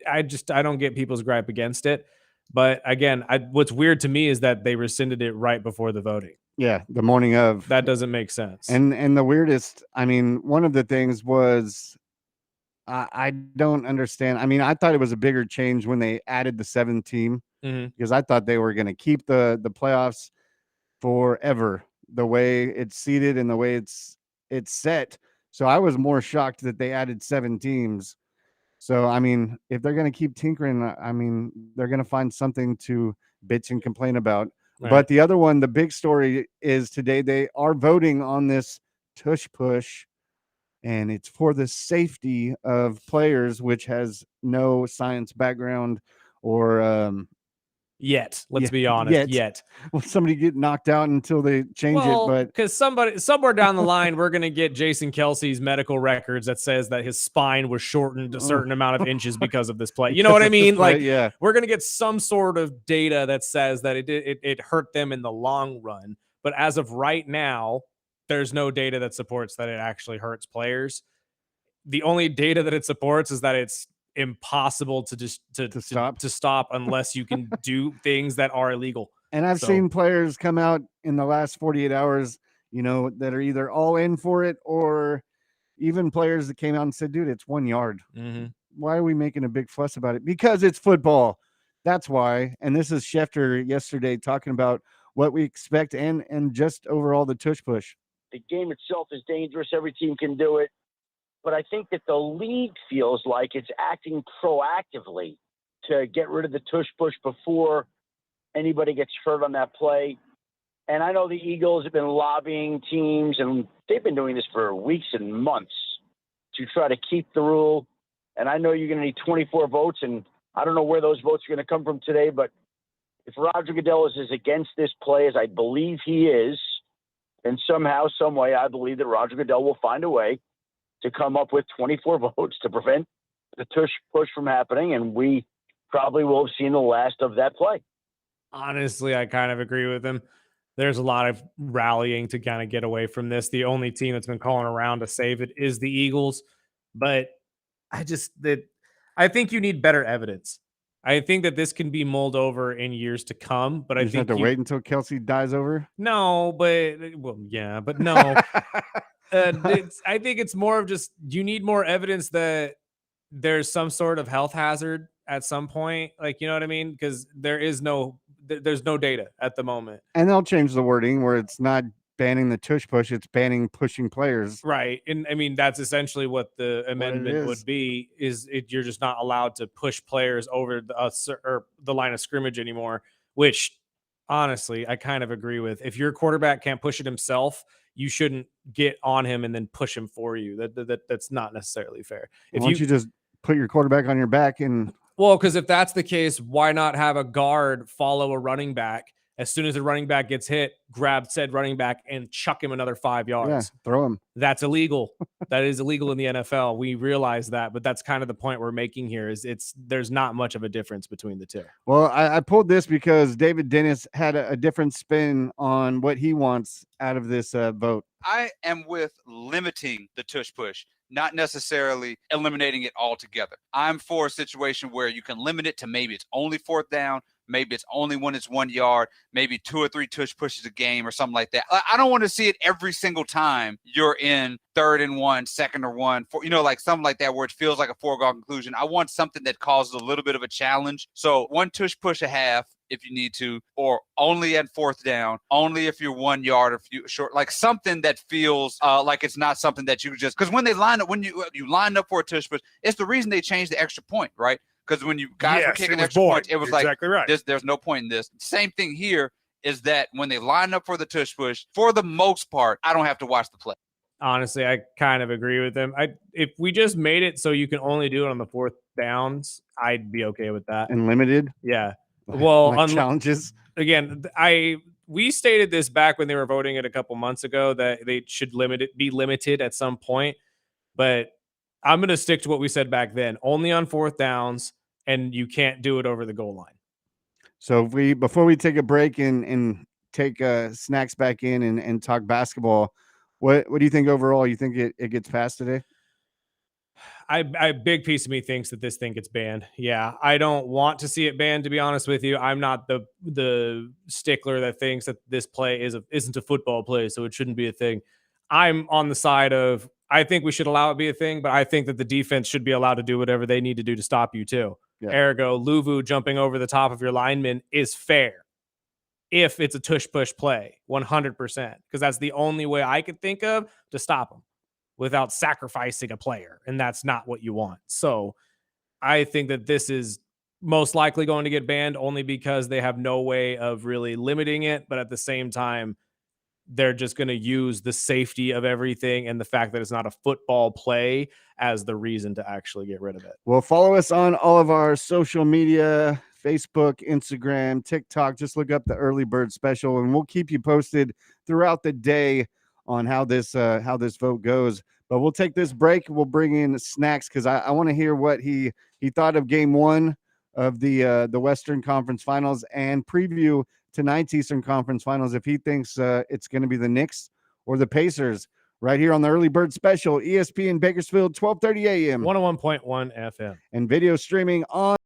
D: I don't get people's gripe against it. But again, what's weird to me is that they rescinded it right before the voting.
B: Yeah, the morning of.
D: That doesn't make sense.
B: And the weirdest, I mean, one of the things was I don't understand. I mean, I thought it was a bigger change when they added the 7th team because I thought they were going to keep the playoffs forever, the way it's seeded and the way it's set. So I was more shocked that they added 7 teams. So, I mean, if they're going to keep tinkering, I mean, they're going to find something to bitch and complain about.
D: Right.
B: But the other one, the big story is today they are voting on this tush push, and it's for the safety of players, which has no science background or
D: Yet, let's
B: yeah,
D: be honest,
B: yet. Well, somebody get knocked out until they change it, but
D: because somewhere down the line, we're gonna get Jason Kelsey's medical records that says that his spine was shortened a certain amount of inches because of this play. You know what I mean? Like,
B: yeah,
D: we're gonna get some sort of data that says that it hurt them in the long run. But as of right now, there's no data that supports that it actually hurts players. The only data that it supports is that it's impossible to just to stop unless you can do things that are illegal.
B: And I've seen players come out in the last 48 hours, that are either all in for it, or even players that came out and said, dude, it's 1 yard.
D: Mm-hmm.
B: Why are we making a big fuss about it? Because it's football. That's why. And this is Schefter yesterday talking about what we expect and just overall the tush push.
K: The game itself is dangerous. Every team can do it. But I think that the league feels like it's acting proactively to get rid of the tush push before anybody gets hurt on that play. And I know the Eagles have been lobbying teams, and they've been doing this for weeks and months to try to keep the rule. And I know you're going to need 24 votes, and I don't know where those votes are going to come from today, but if Roger Goodell is as against this play as I believe he is, then somehow, some way, I believe that Roger Goodell will find a way to come up with 24 votes to prevent the tush push from happening, and we probably will have seen the last of that play.
D: Honestly, I kind of agree with him. There's a lot of rallying to kind of get away from this. The only team that's been calling around to save it is the Eagles, but I think you need better evidence. I think that this can be mulled over in years to come, but I think
B: have to wait until Kelsey dies over.
D: No, but no. I think it's more of just you need more evidence that there's some sort of health hazard at some point. Like, you know what I mean? Because there's no data at the moment.
B: And they'll change the wording where it's not banning the tush push, it's banning pushing players.
D: Right. And I mean, that's essentially what the amendment would be, you're just not allowed to push players over the line of scrimmage anymore, which honestly, I kind of agree with. If your quarterback can't push it himself, you shouldn't get on him and then push him for you. That's not necessarily fair.
B: Why don't you just put your quarterback on your back and...
D: Well, because if that's the case, why not have a guard follow a running back? As soon as the running back gets hit, grab said running back and chuck him another 5 yards.
B: Yeah, throw him.
D: That's illegal. That is illegal in the NFL. We realize that, but that's kind of the point we're making here is there's not much of a difference between the two.
B: Well, I pulled this because David Dennis had a different spin on what he wants out of this vote.
L: I am with limiting the tush push, not necessarily eliminating it altogether. I'm for a situation where you can limit it to maybe it's only 4th down, maybe it's only when it's 1 yard, maybe 2 or 3 tush pushes a game or something like that. I don't want to see it every single time you're in 3rd and 1, 2nd or 1, like something like that where it feels like a foregone conclusion. I want something that causes a little bit of a challenge. So 1 tush push a half if you need to, or only at 4th down, only if you're 1 yard or short, like something that feels like it's not something that you just, because when you line up for a tush push, it's the reason they changed the extra point, right? Because when you guys were kicking extra points, it was
D: exactly
L: like,
D: right.
L: There's no point in this. Same thing here is that when they line up for the tush push, for the most part, I don't have to watch the play.
D: Honestly, I kind of agree with him. If we just made it so you can only do it on the 4th downs, I'd be okay with that.
B: And limited?
D: Yeah. Well,
B: like challenges.
D: Again, we stated this back when they were voting it a couple months ago that they should be limited at some point, but I'm going to stick to what we said back then. Only on 4th downs, and you can't do it over the goal line.
B: So before we take a break and take snacks back in and talk basketball, what do you think overall? You think it gets passed today?
D: A big piece of me thinks that this thing gets banned. Yeah, I don't want to see it banned, to be honest with you. I'm not the stickler that thinks that this play isn't a football play, so it shouldn't be a thing. I'm on the side of I think we should allow it be a thing, but I think that the defense should be allowed to do whatever they need to do to stop you too. Yeah. Ergo, Luvu jumping over the top of your lineman is fair if it's a tush push play, 100%, because that's the only way I could think of to stop them without sacrificing a player, and that's not what you want. So I think that this is most likely going to get banned only because they have no way of really limiting it. But at the same time, they're just going to use the safety of everything and the fact that it's not a football play as the reason to actually get rid of it.
B: Well, follow us on all of our social media, Facebook, Instagram, TikTok. Just look up the Early Bird Special, and we'll keep you posted throughout the day on how this vote goes. But we'll take this break. We'll bring in Snacks because I want to hear what he thought of Game 1 of the Western Conference Finals and preview tonight's Eastern Conference Finals if he thinks it's going to be the Knicks or the Pacers. Right here on the Early Bird Special, ESPN Bakersfield, 12:30 a.m.
D: 101.1 FM.
B: And video streaming on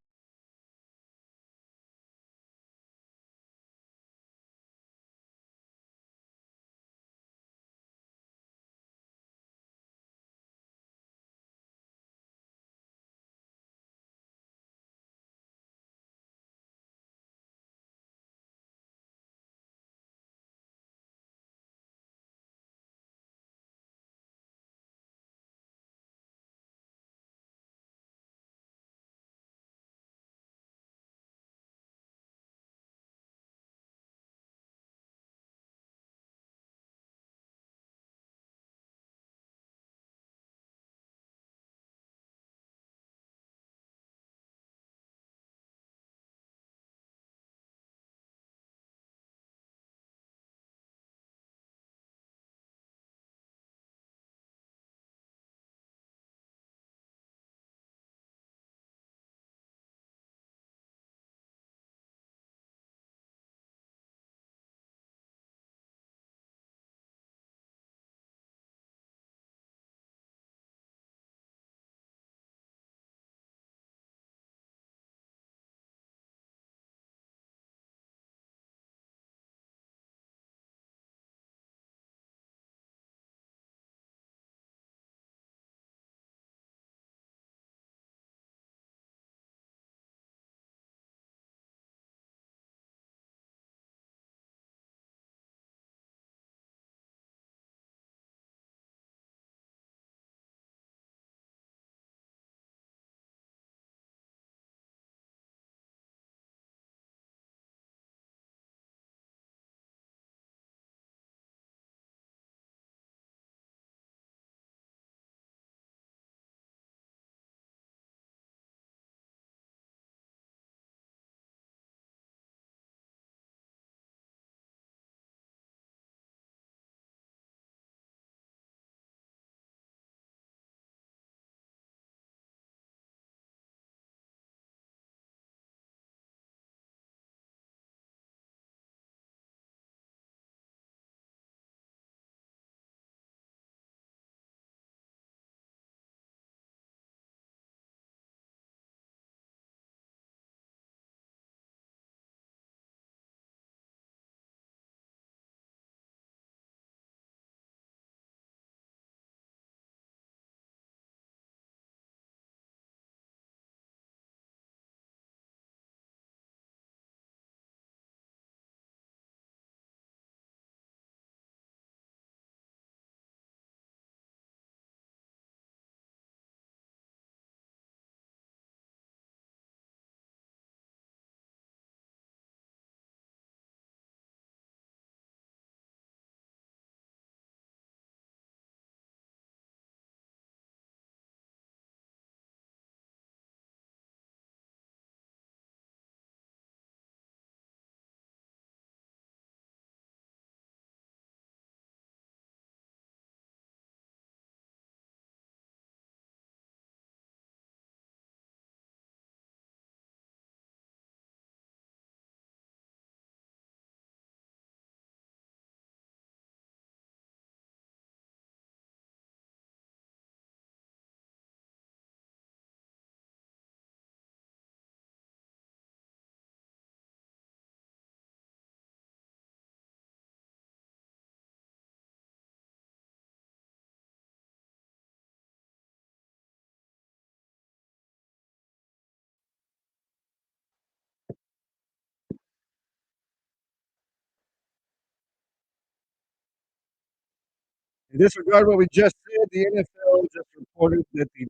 B: disregard what we just said. The NFL just reported that the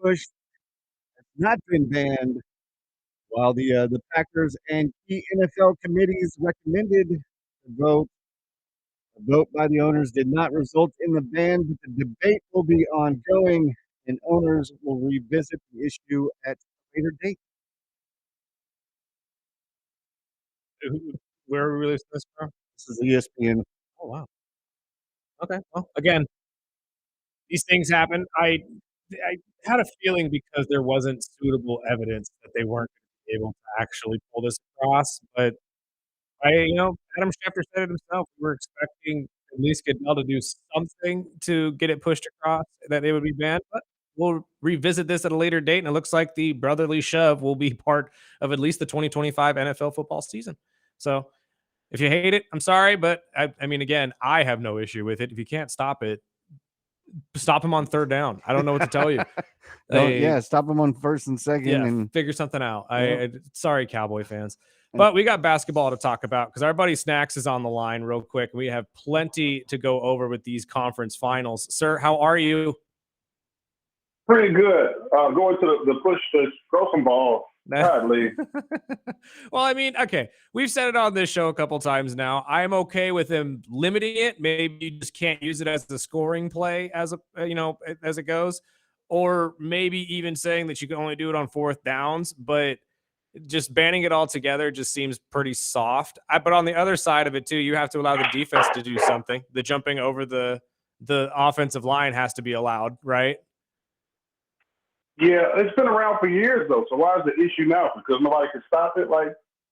B: push has not been banned. While the Packers and key NFL committees recommended a vote by the owners did not result in the ban, but the debate will be ongoing, and owners will revisit the issue at a later date.
D: Where are we releasing this from?
B: This is ESPN.
D: Oh, wow. Okay. Well, again, these things happen. I had a feeling because there wasn't suitable evidence that they weren't gonna be able to actually pull this across, but Adam Schefter said it himself. We were expecting at least Goodell to do something to get it pushed across that it would be banned, but we'll revisit this at a later date, and it looks like the brotherly shove will be part of at least the 2025 NFL football season. So, if you hate it, I'm sorry, but I mean, again, I have no issue with it. If you can't stop it, stop him on third down. I don't know what to tell you.
B: Stop them on first and second, and
D: figure something out.
B: Yep.
D: Sorry, Cowboy fans. But we got basketball to talk about because our buddy Snacks is on the line real quick. We have plenty to go over with these conference finals. Sir, how are you?
M: Pretty good. Going to the push to throw some balls. Sadly.
D: Well, I mean, okay. We've said it on this show a couple times now. I'm okay with him limiting it. Maybe you just can't use it as the scoring play as as it goes. Or maybe even saying that you can only do it on fourth downs, but just banning it all together just seems pretty soft. But on the other side of it too, you have to allow the defense to do something. The jumping over the offensive line has to be allowed, right?
M: Yeah, it's been around for years though. So why is the issue now? Because nobody can stop it.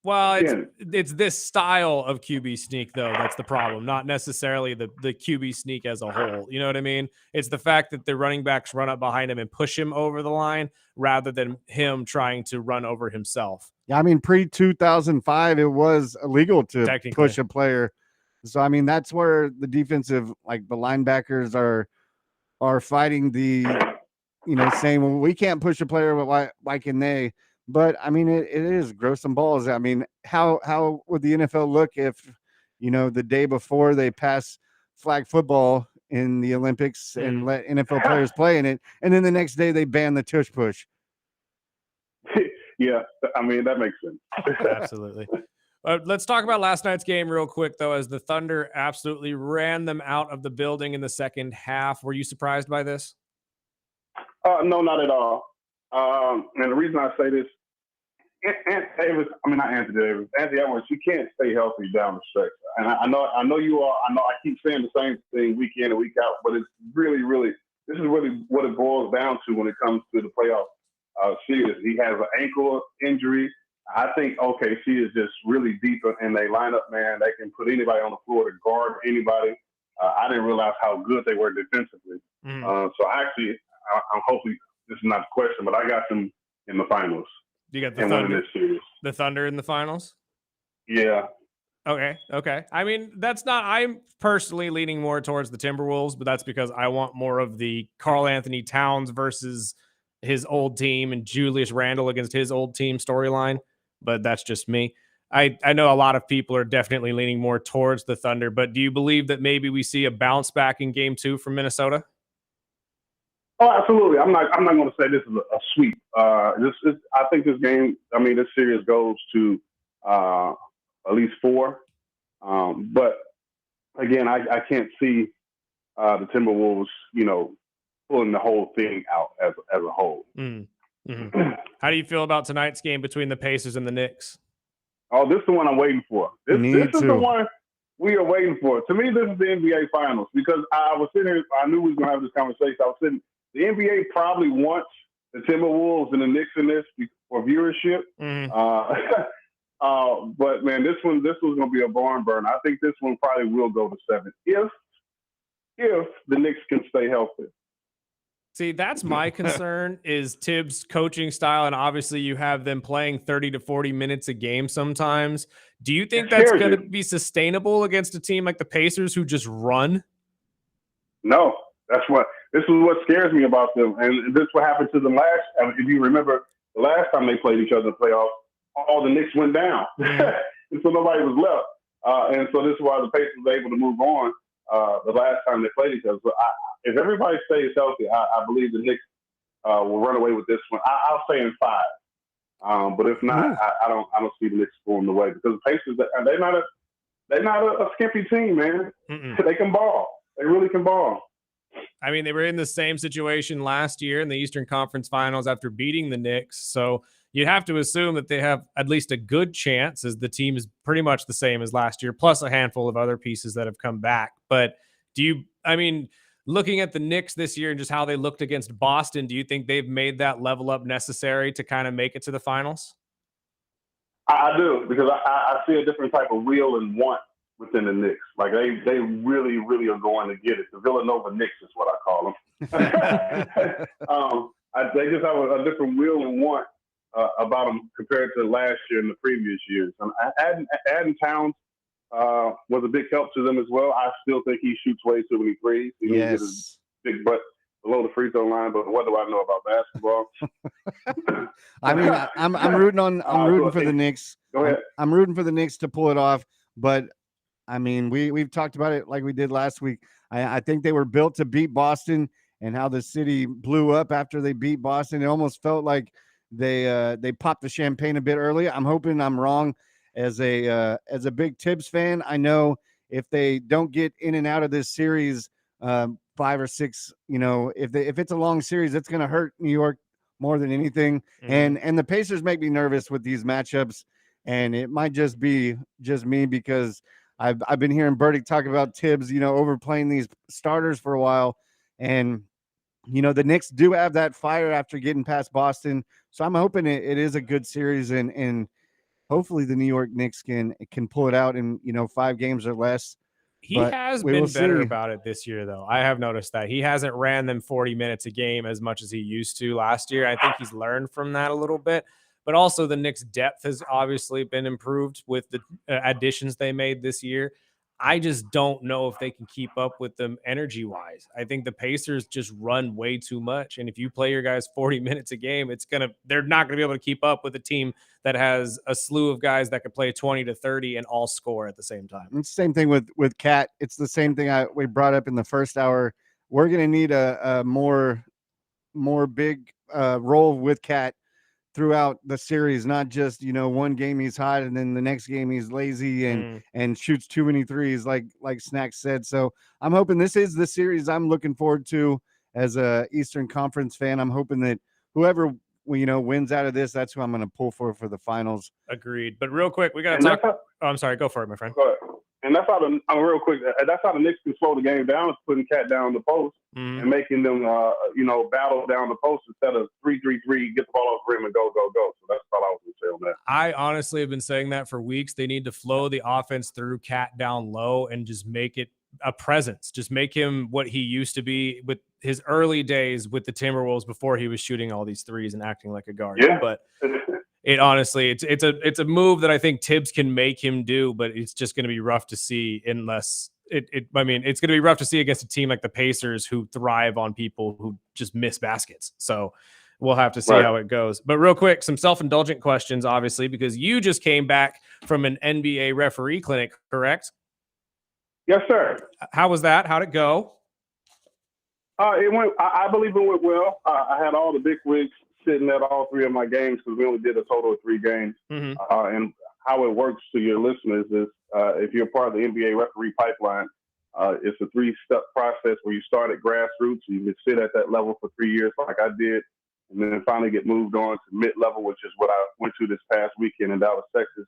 D: Well, it's this style of QB sneak though that's the problem, not necessarily the QB sneak as a whole. You know what I mean? It's the fact that the running backs run up behind him and push him over the line rather than him trying to run over himself.
B: Yeah, I mean, pre-2005, it was illegal to push a player. So I mean, that's where the defensive, like the linebackers, are fighting the, saying, well, we can't push a player, but why can they? But I mean, it is grow some balls. I mean, how would the NFL look if, the day before they pass flag football in the Olympics and let NFL players play in it, and then the next day they ban the tush push?
M: Yeah, I mean, that makes sense.
D: Absolutely. Let's talk about last night's game real quick, though, as the Thunder absolutely ran them out of the building in the second half. Were you surprised by this?
M: No, not at all. And the reason I say this, Anthony Edwards, you can't stay healthy down the stretch. And I know you are. I know I keep saying the same thing week in and week out, but it's really, this is really what it boils down to when it comes to the playoff series. He has an ankle injury. I think OKC is just really deep in their lineup, man. They can put anybody on the floor to guard anybody. I didn't realize how good they were defensively. So actually, I'm hopefully this is not the question, but I got them in the finals.
D: You got the Thunder.
M: This series.
D: The Thunder in the finals?
M: Yeah.
D: Okay. I mean, I'm personally leaning more towards the Timberwolves, but that's because I want more of the Karl Anthony Towns versus his old team and Julius Randle against his old team storyline. But that's just me. I know a lot of people are definitely leaning more towards the Thunder, but do you believe that maybe we see a bounce back in game 2 from Minnesota?
M: Oh, absolutely. I'm not going to say this is a sweep. I think this series goes to at least 4. But again, I can't see the Timberwolves, pulling the whole thing out as a whole.
D: Mm-hmm. How do you feel about tonight's game between the Pacers and the Knicks?
M: Oh, this is the one I'm waiting for. This is the one we are waiting for. To me, this is the NBA Finals because I was sitting here. I knew we was going to have this conversation. I was sitting. The NBA probably wants the Timberwolves and the Knicks in this for viewership. But man, this was going to be a barn burn. I think this one probably will go to 7 if the Knicks can stay healthy.
D: See, that's my concern is Tibbs' coaching style, and obviously you have them playing 30 to 40 minutes a game sometimes. Do you think that's going to be sustainable against a team like the Pacers who just run?
M: No, this is what scares me about them. And this is what happened to them if you remember, the last time they played each other in the playoffs, all the Knicks went down. And so nobody was left. And so this is why the Pacers were able to move on the last time they played each other. So if everybody stays healthy, I believe the Knicks will run away with this one. I'll say in 5. But if not, I don't see the Knicks going the way, because the Pacers, they're not a skimpy team, man. They can ball. They really can ball.
D: I mean, they were in the same situation last year in the Eastern Conference Finals after beating the Knicks. So you'd have to assume that they have at least a good chance, as the team is pretty much the same as last year, plus a handful of other pieces that have come back. But looking at the Knicks this year and just how they looked against Boston, do you think they've made that level up necessary to kind of make it to the finals?
M: I do, because I see a different type of will and want within the Knicks. Like they really, really are going to get it. The Villanova Knicks is what I call them. They just have a different will and want about them compared to last year and the previous years. Adding Towns was a big help to them as well. I still think he shoots way too many threes. He needs to get his big butt below the free throw line, but what do I know about basketball?
B: I mean, I'm rooting for the Knicks.
M: Go ahead.
B: I'm rooting for the Knicks to pull it off, but I mean, we've talked about it like we did last week. I think they were built to beat Boston, and how the city blew up after they beat Boston. It almost felt like they popped the champagne a bit early. I'm hoping I'm wrong. As a big Tibbs fan, I know if they don't get in and out of this series 5 or 6, if it's a long series, it's going to hurt New York more than anything. And the Pacers make me nervous with these matchups, and it might just be me, because I've been hearing Burdick talk about Tibbs, overplaying these starters for a while. And, the Knicks do have that fire after getting past Boston. So I'm hoping it is a good series, and hopefully the New York Knicks can pull it out in, 5 games or less.
D: He has been better about it this year, though. I have noticed that he hasn't ran them 40 minutes a game as much as he used to last year. I think he's learned from that a little bit. But also the Knicks' depth has obviously been improved with the additions they made this year. I just don't know if they can keep up with them energy-wise. I think the Pacers just run way too much. And if you play your guys 40 minutes a game, they're not going to be able to keep up with a team that has a slew of guys that could play 20 to 30 and all score at the same time.
B: It's the same thing with Cat. It's the same thing we brought up in the first hour. We're going to need a more big role with Cat throughout the series, not just, one game he's hot and then the next game he's lazy and shoots too many threes, like Snack said. So I'm hoping this is the series I'm looking forward to as a Eastern Conference fan. I'm hoping that whoever wins out of this, that's who I'm going to pull for the finals.
D: Agreed. But real quick, we got to talk. I'm sorry. Go for it, my friend.
M: And that's how real quick. That's how the Knicks can slow the game down, is putting Cat down the post and making them, battle down the post instead of 3-3-3, get the ball off the rim and go. So that's all I was going to say on that.
D: I honestly have been saying that for weeks. They need to flow the offense through Cat down low and just make it a presence. Just make him what he used to be with his early days with the Timberwolves before he was shooting all these threes and acting like a guard.
M: Yeah.
D: But it honestly, it's a move that I think Tibbs can make him do, but it's just going to be rough to see unless it's going to be rough to see against a team like the Pacers, who thrive on people who just miss baskets. So we'll have to see how it goes. But real quick, some self-indulgent questions, obviously, because you just came back from an NBA referee clinic, correct?
M: Yes, sir.
D: How was that? How'd it go?
M: It went. I believe it went well. I had all the big wigs sitting at all 3 of my games, because we only did a total of 3 games. And how it works to your listeners is, if you're part of the NBA referee pipeline, it's a 3-step process where you start at grassroots. You can sit at that level for 3 years, like I did, and then finally get moved on to mid-level, which is what I went to this past weekend in Dallas, Texas.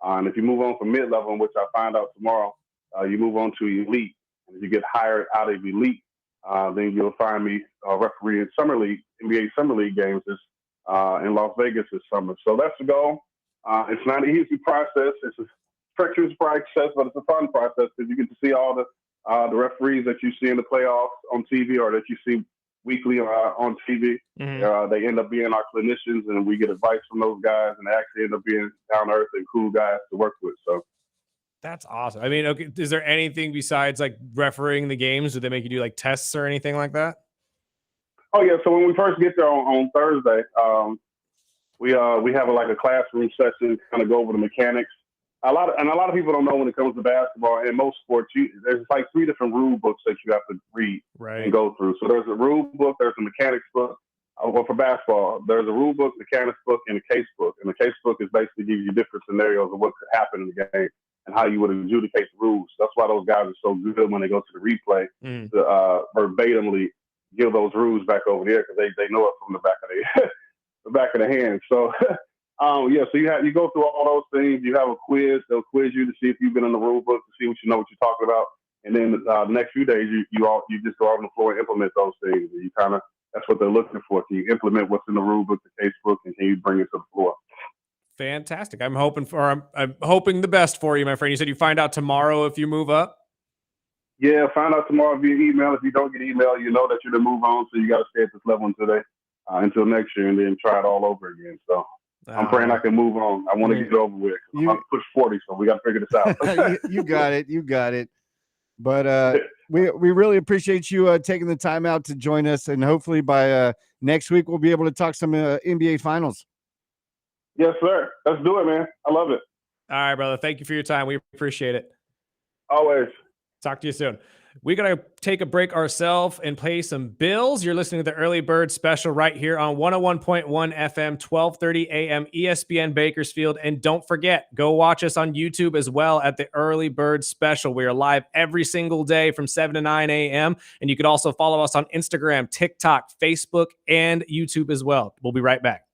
M: And if you move on from mid-level, which I find out tomorrow, you move on to elite. And if you get hired out of elite, then you'll find me refereeing Summer League, NBA Summer League games in Las Vegas this summer. So that's the goal. It's not an easy process. It's a treacherous process, but it's a fun process, because you get to see all the referees that you see in the playoffs on TV, or that you see weekly on TV. They end up being our clinicians, and we get advice from those guys, and they actually end up being down-to-earth and cool guys to work with. So
D: that's awesome. I mean, okay, is there anything besides like refereeing the games? Do they make you do like tests or anything like that?
M: Oh yeah. So when we first get there on Thursday, we have a classroom session, kind of go over the mechanics. A lot of people don't know when it comes to basketball and most sports. There's like 3 different rule books that you have to read and go through. So there's a rule book, there's a mechanics book, Well, for basketball, there's a rule book, mechanics book, and a case book. And the case book is basically gives you different scenarios of what could happen in the game and how you would adjudicate the rules. That's why those guys are so good when they go to the replay to verbatimly give those rules back over there because they know it from the back of the back of the hand. So, so you go through all those things. You have a quiz. They'll quiz you to see if you've been in the rule book to see what you know what you're talking about. And then the next few days, you just go out on the floor and implement those things. And you kind of that's what they're looking for. Can you implement what's in the rule book, the case book, and can you bring it to the floor?
D: Fantastic. I'm hoping the best for you, my friend. You said you find out tomorrow if you move up.
M: Yeah, find out tomorrow via email. If you don't get email, you know that you're to move on. So you got to stay at this level until next year, and then try it all over again. So I'm praying I can move on. I want to get it over with. I'm about to push 40, so we got to figure this out.
B: You got it. You got it. But we really appreciate you taking the time out to join us, and hopefully by next week we'll be able to talk some NBA Finals.
M: Yes, sir. Let's do it, man. I love it.
D: All right, brother. Thank you for your time. We appreciate it.
M: Always.
D: Talk to you soon. We got to take a break ourselves and pay some bills. You're listening to the Early Bird Special right here on 101.1 FM, 1230 AM, ESPN Bakersfield. And don't forget, go watch us on YouTube as well at the Early Bird Special. We are live every single day from 7 to 9 a.m. And you can also follow us on Instagram, TikTok, Facebook, and YouTube as well. We'll be right back.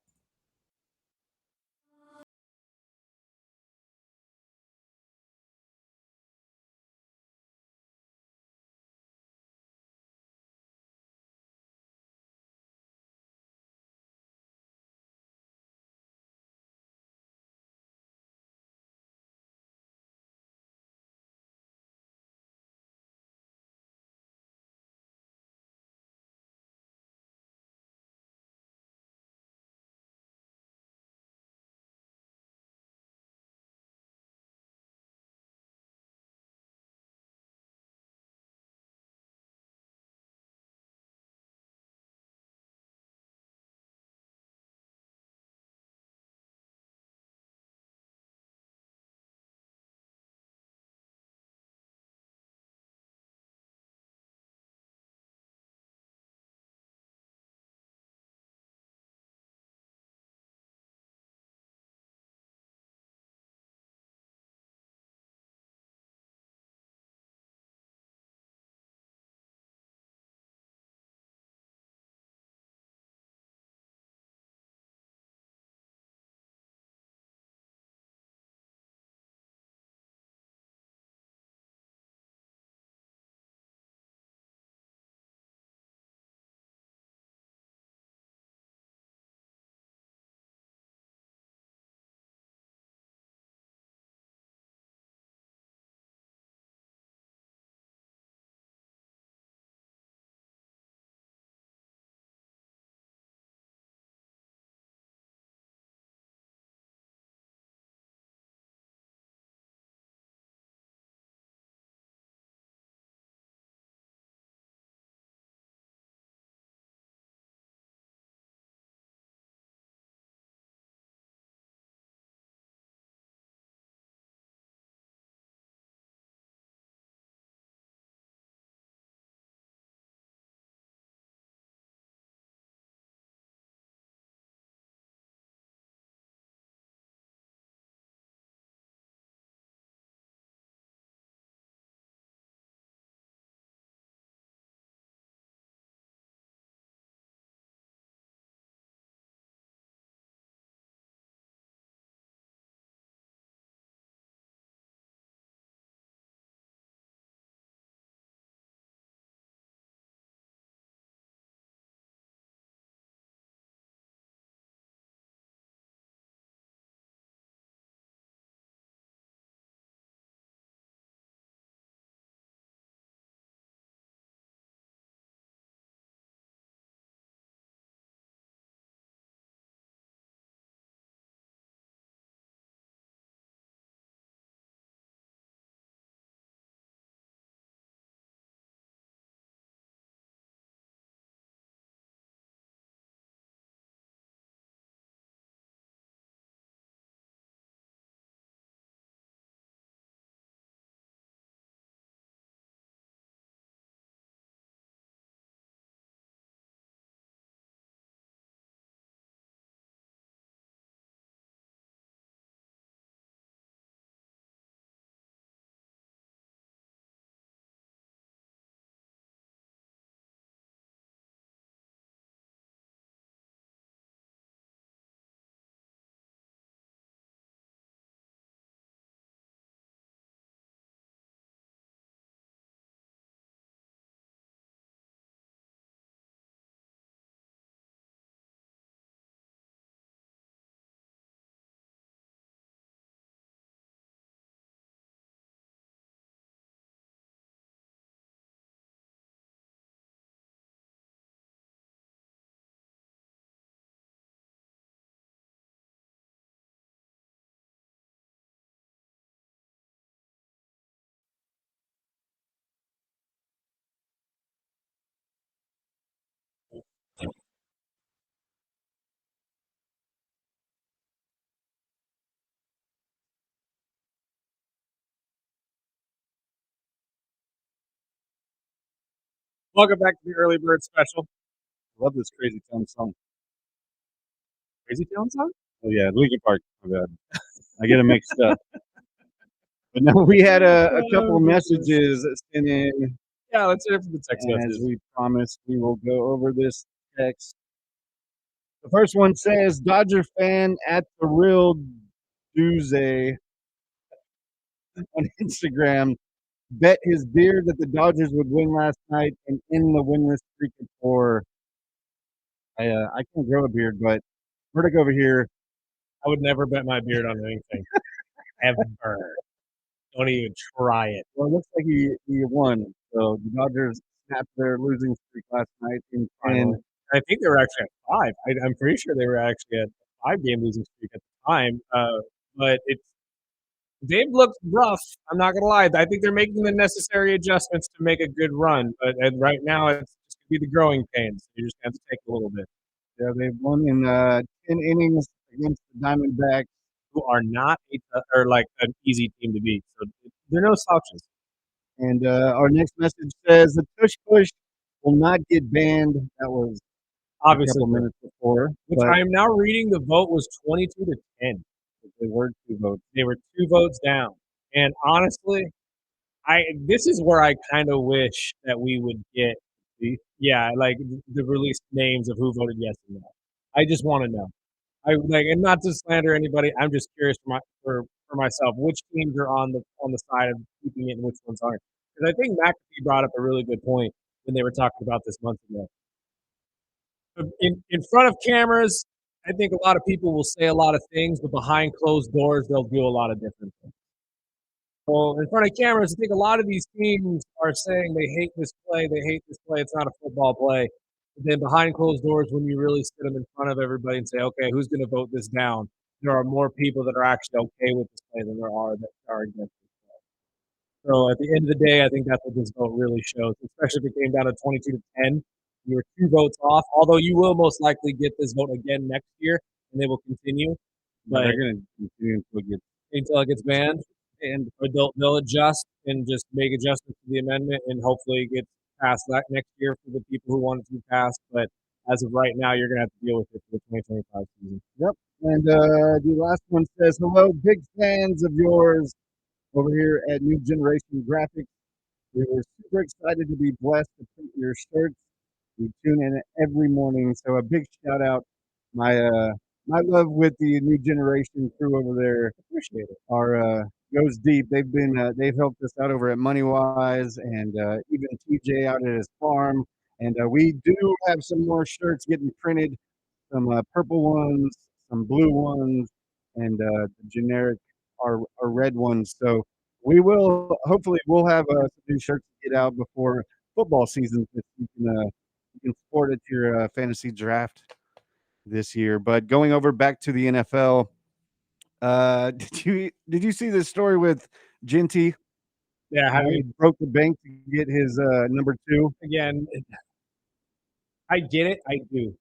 D: Welcome back to the Early Bird Special.
B: Love this Crazy Town song.
D: Crazy Town song?
B: Oh yeah, Linkin Park. My bad. I get it mixed up. But no, we had a couple messages sent in.
D: Yeah, let's hear it from the text
B: As
D: messages.
B: we promised, we will go over this text. The first one says, Dodger fan at the real Duze on Instagram bet his beard that the Dodgers would win last night and end the winless streak at 4. I can't grow a beard, but Vertic over here.
D: I would never bet my beard on anything. Ever. Don't even try it.
B: Well, it looks like he won. So the Dodgers snapped their losing streak last night in 10.
D: I think they were actually at 5. I'm pretty sure they were actually at a 5-game losing streak at the time. But they've looked rough. I'm not gonna lie. I think they're making the necessary adjustments to make a good run. But right now, it's just gonna be the growing pains. You just have to take a little bit.
B: Yeah, they've won in 10 innings against the Diamondbacks,
D: who are not like an easy team to beat. So they're no slouches.
B: And our next message says the tush push will not get banned. That was
D: obviously
B: a couple minutes before.
D: Which I am now reading. The vote was 22-10.
B: They were 2 votes.
D: They were 2 votes down. And honestly, this is where I kind of wish that we would get like the released names of who voted yes and no. I just want to know. And not to slander anybody. I'm just curious for myself, which teams are on the side of keeping it and which ones aren't. Because I think McAfee brought up a really good point when they were talking about this months ago. In front of cameras, I think a lot of people will say a lot of things, but behind closed doors, they'll do a lot of different things. Well, in front of cameras, I think a lot of these teams are saying they hate this play, it's not a football play. But then behind closed doors, when you really sit them in front of everybody and say, okay, who's going to vote this down? There are more people that are actually okay with this play than there are that are against this play. So at the end of the day, I think that's what this vote really shows, especially if it came down to 22-10. You were 2 votes off, although you will most likely get this vote again next year, and they will continue. But
B: they're going to continue
D: until it gets banned. And they'll adjust and just make adjustments to the amendment, and hopefully it gets passed that next year for the people who want it to be passed. But as of right now, you're going to have to deal with it for the 2025 season.
B: Yep. And the last one says, hello, big fans of yours over here at New Generation Graphics. We were super excited to be blessed to print your shirts. We tune in every morning. So a big shout out. My love with the New Generation crew over there.
D: Appreciate it.
B: Goes deep. They've helped us out over at Moneywise and even TJ out at his farm. And we do have some more shirts getting printed, some purple ones, some blue ones, and the generic are red ones. So hopefully we'll have some new shirts to get out before football season that you can sport at your fantasy draft this year. But going over back to the NFL, did you see this story with Genty?
D: Yeah,
B: how he broke the bank to get his number 2?
D: Again, I get it, I do.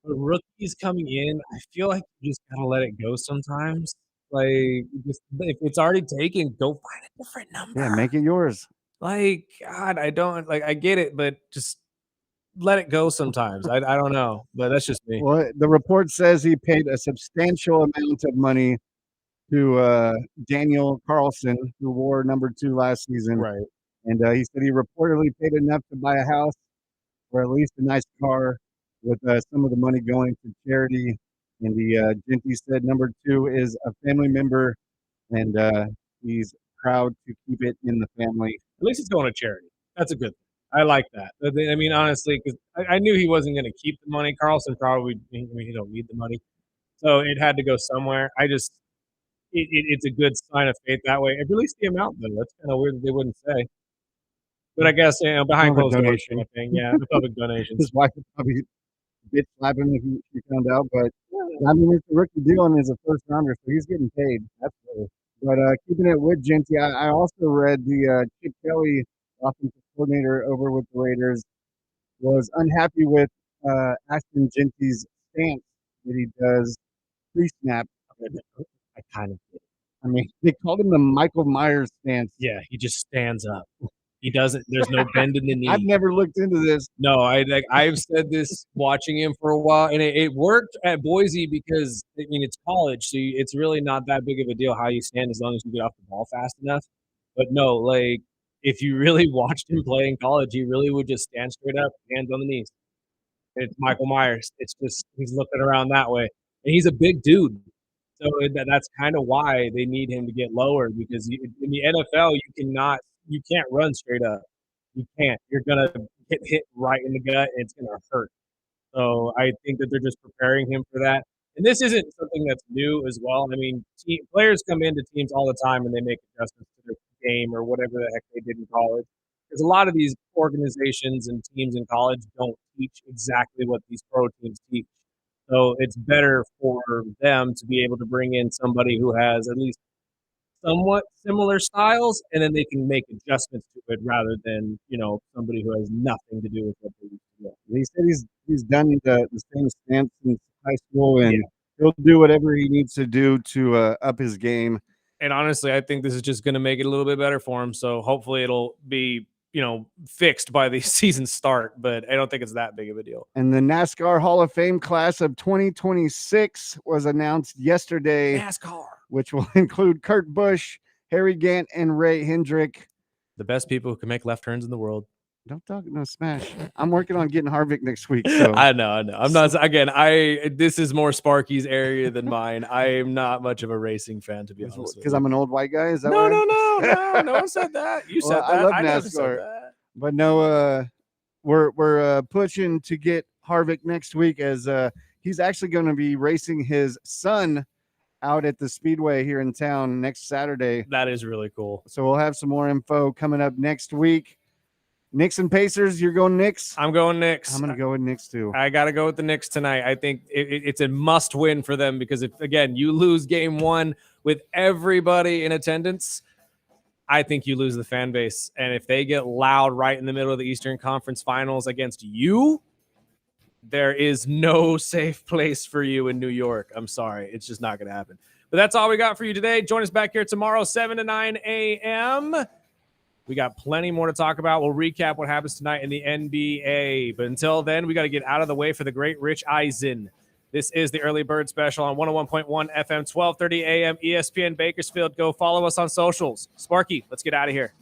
D: But rookies coming in, I feel like you just gotta let it go sometimes. Just if it's already taken, go find a different number.
B: Yeah, make it yours.
D: God, I don't I get it, but just let it go sometimes. I don't know, but that's just me.
B: Well, the report says he paid a substantial amount of money to Daniel Carlson, who wore number 2 last season.
D: Right.
B: And he said he reportedly paid enough to buy a house or at least a nice car, with some of the money going to charity. And the Genty said number 2 is a family member, and he's proud to keep it in the family.
D: At least it's going to charity. That's a good thing. I like that. I mean, honestly, because I knew he wasn't going to keep the money. Carlson probably, he don't need the money. So it had to go somewhere. It's a good sign of faith that way. At least the amount, though. That's kind of weird that they wouldn't say. But I guess, behind closed doors kind of thing. Yeah, the public donations.
B: His wife would probably bitch slap him if he found out. But, I mean, it's a rookie deal and is a first rounder, so he's getting paid. Absolutely. But keeping it with Genty, I also read the Chip Kelly, offensive coordinator over with the Raiders, was unhappy with Ashton Genty's stance that he does pre-snap.
D: I kind of did.
B: I mean, they called him the Michael Myers stance.
D: Yeah, he just stands up. He doesn't. There's no bend in the knee.
B: I've never looked into this.
D: No, I've said this watching him for a while, and it worked at Boise because I mean it's college, so it's really not that big of a deal how you stand as long as you get off the ball fast enough. But no, like if you really watched him play in college, he really would just stand straight up, hands on the knees. It's Michael Myers. It's just he's looking around that way, and he's a big dude. So that's kind of why they need him to get lower because in the NFL you can't run straight up. You can't. You're gonna get hit right in the gut, and it's gonna hurt. So I think that they're just preparing him for that. And this isn't something that's new as well. I mean, players come into teams all the time and they make adjustments to their game or whatever the heck they did in college. Because a lot of these organizations and teams in college don't teach exactly what these pro teams teach. So it's better for them to be able to bring in somebody who has at least somewhat similar styles, and then they can make adjustments to it rather than somebody who has nothing to do with what they used to do.
B: He said he's done the same stance since high school, and he'll do whatever he needs to do to up his game.
D: And honestly, I think this is just going to make it a little bit better for him. So hopefully it'll be fixed by the season start, but I don't think it's that big of a deal.
B: And the NASCAR Hall of Fame class of 2026 was announced yesterday.
D: NASCAR,
B: which will include Kurt Busch, Harry Gant, and Ray Hendrick.
D: The best people who can make left turns in the world.
B: Don't talk no smash. I'm working on getting Harvick next week. So.
D: I know. I'm not. Again, this is more Sparky's area than mine. I am not much of a racing fan, to be honest.
B: Because I'm an old white guy. Is that
D: no? No one said that. You said that.
B: I love
D: NASCAR.
B: never said that. But no, we're pushing to get Harvick next week as he's actually going to be racing his son out at the Speedway here in town next Saturday.
D: That is really cool.
B: So we'll have some more info coming up next week. Knicks and Pacers, you're going Knicks?
D: I'm going Knicks.
B: I'm going to go with Knicks too.
D: I got to go with the Knicks tonight. I think it's a must win for them because if, again, you lose game one with everybody in attendance, I think you lose the fan base. And if they get loud right in the middle of the Eastern Conference Finals against you, there is no safe place for you in New York. I'm sorry. It's just not going to happen. But that's all we got for you today. Join us back here tomorrow, 7 to 9 a.m. We got plenty more to talk about. We'll recap what happens tonight in the NBA. But until then, we got to get out of the way for the great Rich Eisen. This is the Early Bird Special on 101.1 FM, 1230 a.m. ESPN Bakersfield. Go follow us on socials. Sparky, let's get out of here.